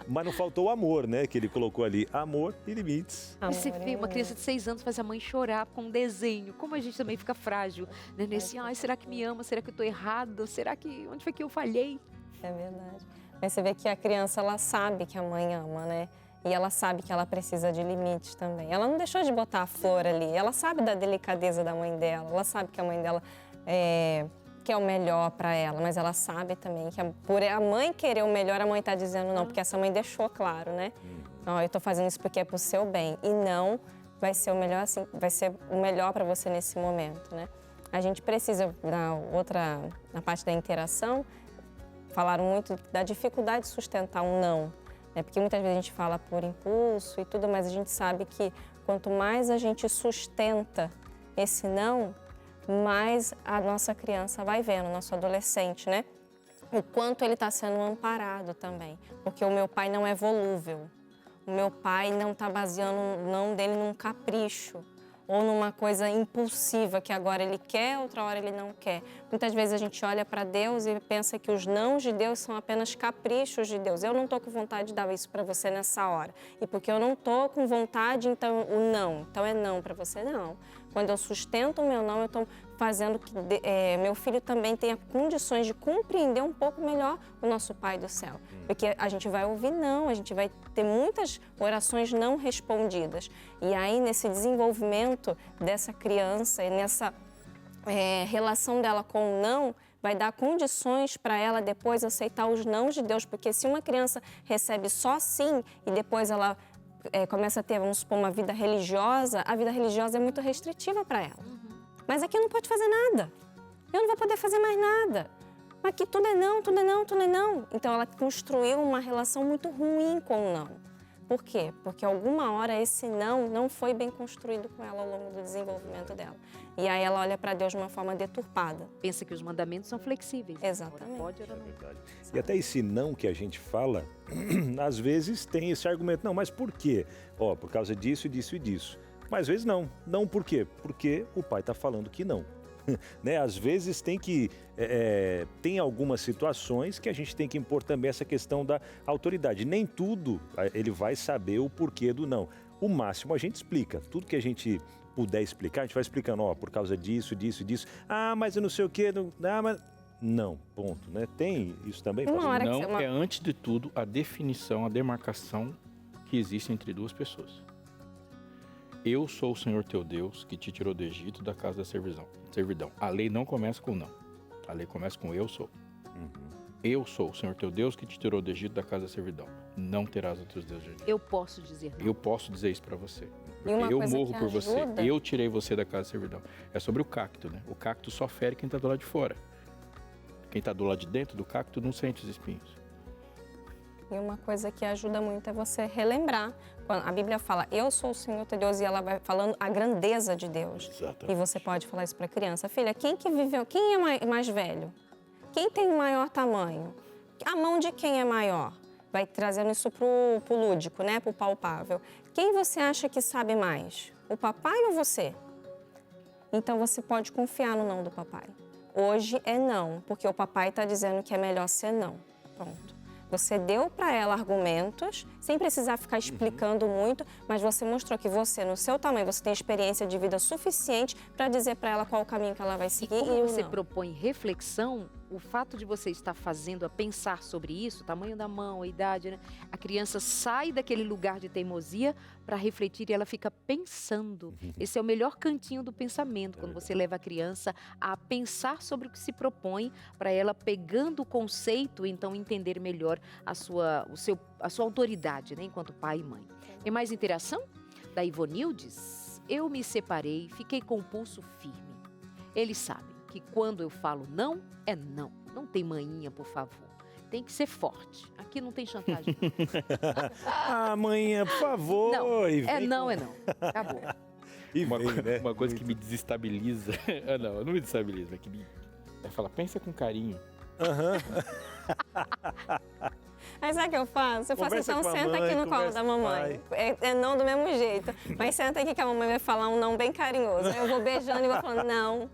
Mas não faltou o amor, né? Que ele colocou ali. Amor e limites. Você vê uma criança de 6 anos faz a mãe chorar com um desenho. Como a gente também fica frágil, né? Nesse, será que me ama? Será que eu tô errado? Será que... Onde foi que eu falhei? É verdade. Mas você vê que a criança, ela sabe que a mãe ama, né? E ela sabe que ela precisa de limites também. Ela não deixou de botar a flor ali. Ela sabe da delicadeza da mãe dela. Ela sabe que a mãe dela quer o melhor para ela. Mas ela sabe também que por a mãe querer o melhor, a mãe está dizendo não. Porque essa mãe deixou claro, né? Não, eu estou fazendo isso porque é pro seu bem. E não vai ser o melhor assim, vai ser o melhor para você nesse momento, né? A gente precisa, na parte da interação, falaram muito da dificuldade de sustentar um não. Porque muitas vezes a gente fala por impulso e tudo, mas a gente sabe que quanto mais a gente sustenta esse não, mais a nossa criança vai vendo, nosso adolescente, né? O quanto ele está sendo amparado também. Porque o meu pai não é volúvel. O meu pai não está baseando o não dele num capricho ou numa coisa impulsiva que agora ele quer, outra hora ele não quer. Muitas vezes a gente olha para Deus e pensa que os nãos de Deus são apenas caprichos de Deus. Eu não estou com vontade de dar isso para você nessa hora. E porque eu não estou com vontade, então o não. Então é não para você, não. Quando eu sustento o meu não, eu estou fazendo que meu filho também tenha condições de compreender um pouco melhor o nosso Pai do céu. Porque a gente vai ouvir não, a gente vai ter muitas orações não respondidas. E aí, nesse desenvolvimento dessa criança e nessa relação dela com o não, vai dar condições para ela depois aceitar os nãos de Deus. Porque se uma criança recebe só sim e depois ela começa a ter, vamos supor, uma vida religiosa, a vida religiosa é muito restritiva para ela. Mas aqui não pode fazer nada. Eu não vou poder fazer mais nada. Aqui tudo é não, tudo é não, tudo é não. Então ela construiu uma relação muito ruim com o não. Por quê? Porque alguma hora esse não foi bem construído com ela ao longo do desenvolvimento dela. E aí ela olha para Deus de uma forma deturpada. Pensa que os mandamentos são flexíveis. Exatamente. Ora pode, ora não. E até esse não que a gente fala, às vezes tem esse argumento. Não, mas por quê? Ó, por causa disso, disso e disso. Mas às vezes não. Não por quê? Porque o pai está falando que não. Né? Às vezes tem algumas situações que a gente tem que impor também essa questão da autoridade. Nem tudo ele vai saber o porquê do não. O máximo a gente explica. Tudo que a gente puder explicar, a gente vai explicando, ó, por causa disso, disso, disso. Ah, mas eu não sei o quê. Não, ponto, né? Tem isso também? Não, é antes de tudo a definição, a demarcação que existe entre duas pessoas. Eu sou o Senhor teu Deus que te tirou do Egito, da casa da servidão. A lei não começa com não. A lei começa com eu sou. Eu sou o Senhor teu Deus que te tirou do Egito, da casa da servidão. Não terás outros deuses. Eu posso dizer não. Eu posso dizer isso para você. E uma Eu coisa morro que por você. ajuda- Eu tirei você da casa da servidão. É sobre o cacto, né? O cacto só fere quem está do lado de fora. Quem está do lado de dentro do cacto não sente os espinhos. E uma coisa que ajuda muito é você relembrar. Quando a Bíblia fala, eu sou o Senhor teu Deus, e ela vai falando a grandeza de Deus. Exatamente. E você pode falar isso para a criança. Filha, quem é mais velho? Quem tem o maior tamanho? A mão de quem é maior? Vai trazendo isso pro lúdico, né? Pro palpável. Quem você acha que sabe mais? O papai ou você? Então você pode confiar no não do papai. Hoje é não, porque o papai está dizendo que é melhor ser não. Pronto. Você deu para ela argumentos, sem precisar ficar explicando muito, mas você mostrou que você, no seu tamanho, você tem experiência de vida suficiente para dizer para ela qual o caminho que ela vai seguir. Como e o você não. propõe reflexão, o fato de você estar fazendo a pensar sobre isso, o tamanho da mão, a idade, né? A criança sai daquele lugar de teimosia para refletir e ela fica pensando. Esse é o melhor cantinho do pensamento, quando você leva a criança a pensar sobre o que se propõe, para ela pegando o conceito, então entender melhor a sua autoridade, né, enquanto pai e mãe. Tem mais interação? Da Ivonildes? Eu me separei, fiquei com o pulso firme. Eles sabem que quando eu falo não, é não. Não tem manhinha, por favor. Tem que ser forte. Aqui não tem chantagem. Ah, manhã, por favor. Não, E vem é não, com- é não. Acabou. Uma coisa que me desestabiliza. não me desestabiliza, é que me. É falar, pensa com carinho. Aí sabe o que eu faço? Eu faço, Conversa então com a senta mãe, aqui no colo conversa da com o mamãe. É não do mesmo jeito. Mas senta aqui que a mamãe vai falar um não bem carinhoso. Aí eu vou beijando e vou falando não.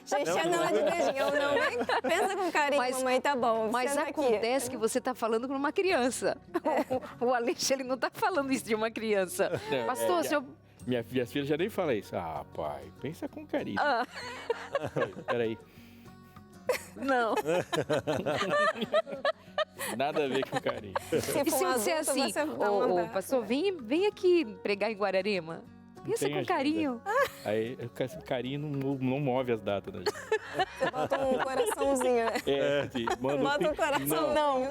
Gente, é não é de beijinho. Eu não, vem, pensa com carinho, mamãe, tá bom. Mas senta aqui. acontece que você está falando com uma criança. O Alexandre, ele não está falando isso de uma criança. Não, Pastor, o senhor... Minhas filhas já nem falam isso. Ah, pai, pensa com carinho. Ah. Peraí. Não. Nada a ver com carinho. E se eu disser assim, ô, pastor, vem aqui pregar em Guararema. Pensa Tem com agenda. carinho. Aí esse carinho não move as datas, né? Você bota um coraçãozinho, né? É, sim, Bota um coração, não.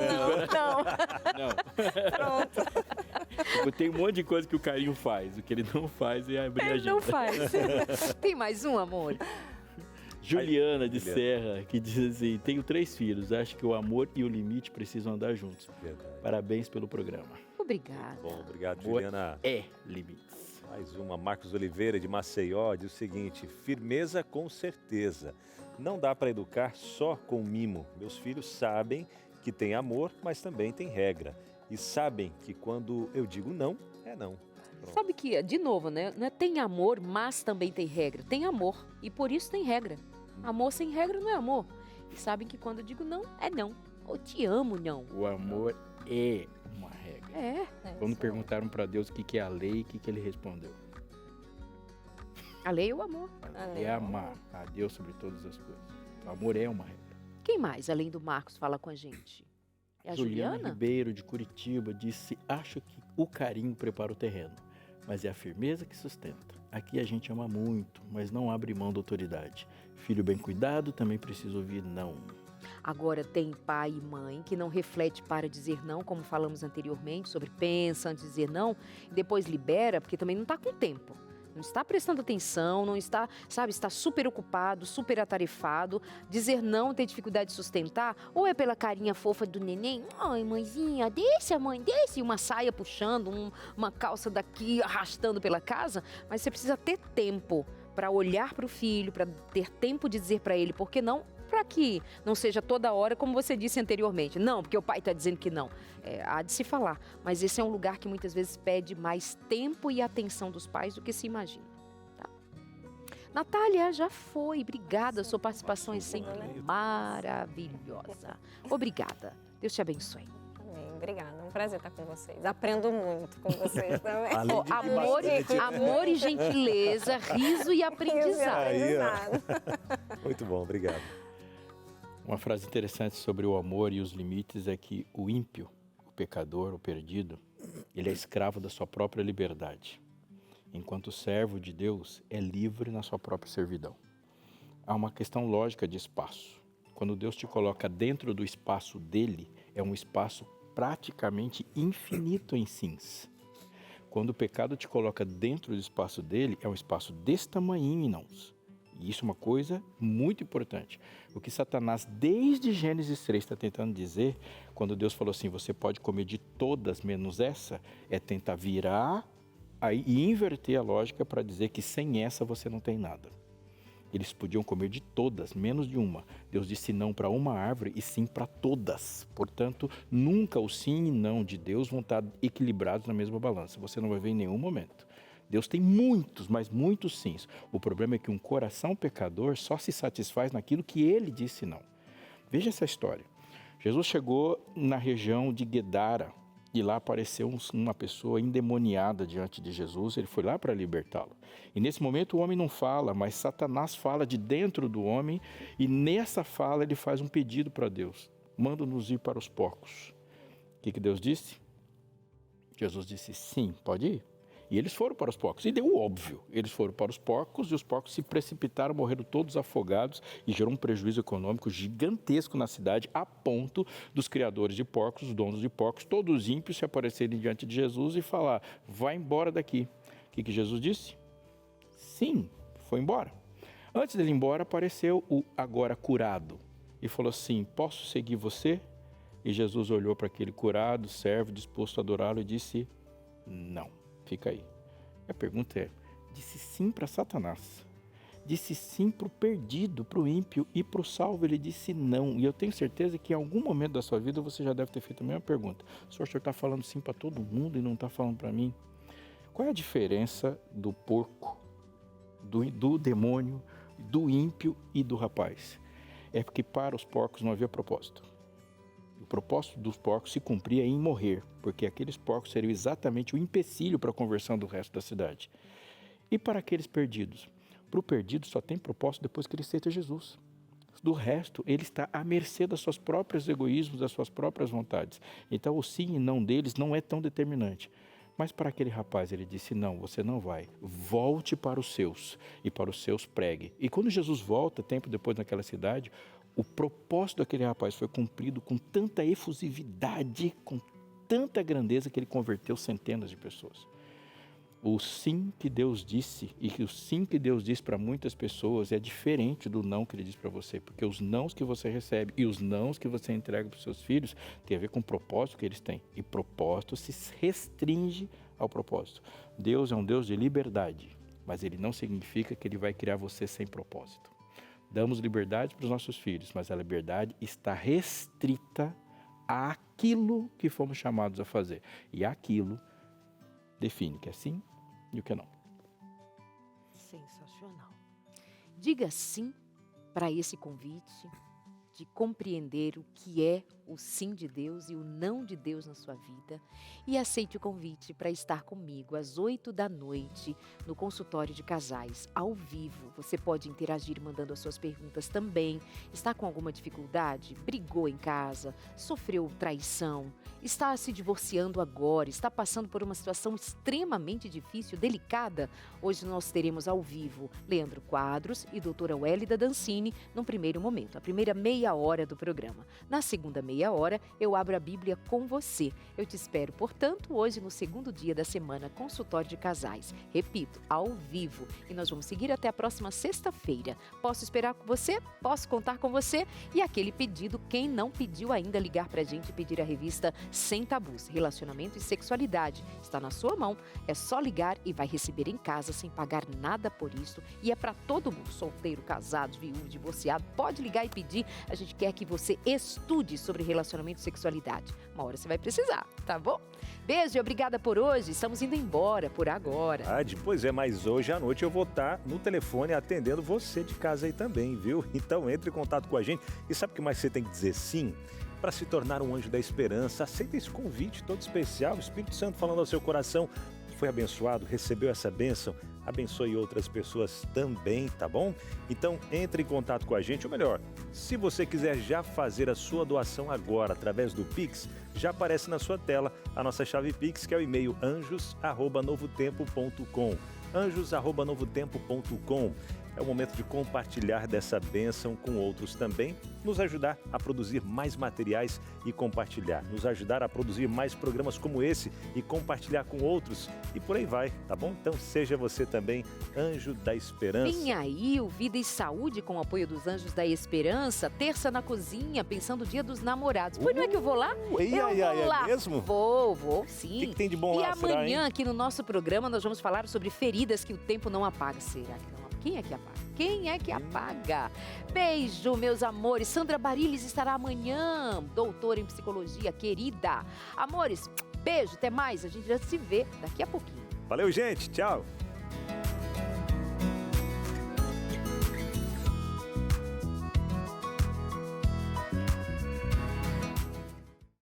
Tipo, tem um monte de coisa que o carinho faz. O que ele não faz é abrir a Ele agenda. não faz. Tem mais um, amor? Juliana de Serra, que diz assim, tenho 3 filhos, acho que o amor e o limite precisam andar juntos. Parabéns pelo programa. Obrigada. Bom, obrigado, Amor Juliana. é limites. Mais uma, Marcos Oliveira, de Maceió, diz o seguinte, firmeza com certeza. Não dá para educar só com mimo. Meus filhos sabem que tem amor, mas também tem regra. E sabem que quando eu digo não, é não. Pronto. Sabe que, de novo, né? Não é tem amor, mas também tem regra. Tem amor e por isso tem regra. Amor sem regra não é amor. E sabem que quando eu digo não, é não. Eu te amo, não. O amor é uma regra. É. Quando perguntaram para Deus o que é a lei, o que ele respondeu? A lei é o amor. É amar a Deus sobre todas as coisas. O amor é uma regra. Quem mais, além do Marcos, fala com a gente? É a Juliana? Ribeiro, de Curitiba, disse, acho que o carinho prepara o terreno, mas é a firmeza que sustenta. Aqui a gente ama muito, mas não abre mão da autoridade. Filho bem cuidado também precisa ouvir não. Agora, tem pai e mãe que não reflete para dizer não, como falamos anteriormente, sobre pensa antes de dizer não, e depois libera, porque também não está com tempo. Não está prestando atenção, não está, sabe, está super ocupado, super atarefado. Dizer não, ter dificuldade de sustentar, ou é pela carinha fofa do neném, ai, mãezinha, deixa, mãe, deixa, e uma saia puxando, uma calça daqui arrastando pela casa, mas você precisa ter tempo para olhar para o filho, para ter tempo de dizer para ele, por que não? Para que não seja toda hora, como você disse anteriormente. Não, porque o pai está dizendo que não. Há de se falar. Mas esse é um lugar que muitas vezes pede mais tempo e atenção dos pais do que se imagina. Tá? Natália, já foi. Obrigada. Sua participação é sempre maravilhosa. Obrigada. Deus te abençoe. Amém. Obrigada. É um prazer estar com vocês. Aprendo muito com vocês também. Amor e gentileza, riso e aprendizado. Muito bom, obrigado. Uma frase interessante sobre o amor e os limites é que o ímpio, o pecador, o perdido, ele é escravo da sua própria liberdade, enquanto o servo de Deus é livre na sua própria servidão. Há uma questão lógica de espaço. Quando Deus te coloca dentro do espaço dele, é um espaço praticamente infinito em sims. Quando o pecado te coloca dentro do espaço dele, é um espaço desse tamanhinho em nãos. E isso é uma coisa muito importante. O que Satanás, desde Gênesis 3, está tentando dizer, quando Deus falou assim, você pode comer de todas menos essa, é tentar virar e inverter a lógica para dizer que sem essa você não tem nada. Eles podiam comer de todas, menos de uma. Deus disse não para uma árvore e sim para todas. Portanto, nunca o sim e não de Deus vão estar equilibrados na mesma balança. Você não vai ver em nenhum momento. Deus tem muitos, mas muitos sims. O problema é que um coração pecador só se satisfaz naquilo que ele disse não. Veja essa história. Jesus chegou na região de Guedara e lá apareceu uma pessoa endemoniada diante de Jesus. Ele foi lá para libertá-lo. E nesse momento o homem não fala, mas Satanás fala de dentro do homem e nessa fala ele faz um pedido para Deus. Manda-nos ir para os porcos. O que Deus disse? Jesus disse, sim, pode ir. E eles foram para os porcos. E deu o óbvio. Eles foram para os porcos e os porcos se precipitaram, morreram todos afogados e gerou um prejuízo econômico gigantesco na cidade, a ponto dos criadores de porcos, os donos de porcos, todos ímpios se aparecerem diante de Jesus e falar, vai embora daqui. O que Jesus disse? Sim, foi embora. Antes dele ir embora, apareceu o agora curado e falou assim, posso seguir você? E Jesus olhou para aquele curado, servo, disposto a adorá-lo e disse, não. Fica aí. A pergunta é, disse sim para Satanás, disse sim para o perdido, para o ímpio, e para o salvo ele disse não. E eu tenho certeza que em algum momento da sua vida você já deve ter feito a mesma pergunta. O senhor está falando sim para todo mundo e não está falando para mim? Qual é a diferença do porco, do demônio, do ímpio e do rapaz? É porque para os porcos não havia propósito. O propósito dos porcos se cumpria em morrer, porque aqueles porcos seriam exatamente o empecilho para a conversão do resto da cidade. E para aqueles perdidos? Para o perdido só tem propósito depois que ele aceita Jesus. Do resto, ele está à mercê dos seus próprios egoísmos, das suas próprias vontades. Então o sim e não deles não é tão determinante. Mas para aquele rapaz ele disse, não, você não vai, volte para os seus, e para os seus pregue. E quando Jesus volta, tempo depois naquela cidade, o propósito daquele rapaz foi cumprido com tanta efusividade, com tanta grandeza que ele converteu centenas de pessoas. O sim que Deus disse e que o sim que Deus diz para muitas pessoas é diferente do não que ele diz para você, porque os nãos que você recebe e os nãos que você entrega para os seus filhos tem a ver com o propósito que eles têm. E propósito se restringe ao propósito. Deus é um Deus de liberdade, mas ele não significa que ele vai criar você sem propósito. Damos liberdade para os nossos filhos, mas a liberdade está restrita àquilo que fomos chamados a fazer. E aquilo define o que é sim e o que é não. Sensacional. Diga sim para esse convite de compreender o que é o sim de Deus e o não de Deus na sua vida e aceite o convite para estar comigo às 20h no consultório de casais, ao vivo. Você pode interagir mandando as suas perguntas também. Está com alguma dificuldade? Brigou em casa? Sofreu traição? Está se divorciando agora? Está passando por uma situação extremamente difícil, delicada? Hoje nós teremos ao vivo Leandro Quadros e doutora Wélida Dancini no primeiro momento. A primeira meia meia hora do programa. Na segunda meia hora, eu abro a Bíblia com você. Eu te espero, portanto, hoje no segundo dia da semana, Consultório de Casais. Repito, ao vivo. E nós vamos seguir até a próxima sexta-feira. Posso esperar com você? Posso contar com você? E aquele pedido, quem não pediu ainda, ligar pra gente e pedir a revista Sem Tabus, Relacionamento e Sexualidade. Está na sua mão, é só ligar e vai receber em casa sem pagar nada por isso. E é para todo mundo, solteiro, casado, viúvo, divorciado, pode ligar e pedir. A gente quer que você estude sobre relacionamento e sexualidade. Uma hora você vai precisar, tá bom? Beijo e obrigada por hoje. Estamos indo embora por agora. Pois é, mas hoje à noite eu vou estar no telefone atendendo você de casa aí também, viu? Então entre em contato com a gente. E sabe o que mais você tem que dizer sim? Para se tornar um anjo da esperança, aceita esse convite todo especial. O Espírito Santo falando ao seu coração. Foi abençoado, recebeu essa bênção, abençoe outras pessoas também, tá bom? Então entre em contato com a gente, ou melhor, se você quiser já fazer a sua doação agora através do Pix, já aparece na sua tela a nossa chave Pix, que é o e-mail anjos@novotempo.com. anjos@novotempo.com. É o momento de compartilhar dessa bênção com outros também, nos ajudar a produzir mais materiais e compartilhar, nos ajudar a produzir mais programas como esse e compartilhar com outros e por aí vai, tá bom? Então seja você também anjo da esperança. Vem aí o Vida e Saúde com o apoio dos Anjos da Esperança, terça na cozinha, pensando o Dia dos Namorados. Pois não é que eu vou lá? Eu vou lá. É mesmo? Vou sim. O que tem de bom e lá, será, amanhã hein? aqui no nosso programa nós vamos falar sobre feridas que o tempo não apaga. Será que não apaga? Quem é que apaga? Quem é que apaga? Beijo, meus amores. Sandra Barilles estará amanhã, doutora em psicologia, querida. Amores, beijo, até mais. A gente já se vê daqui a pouquinho. Valeu, gente. Tchau.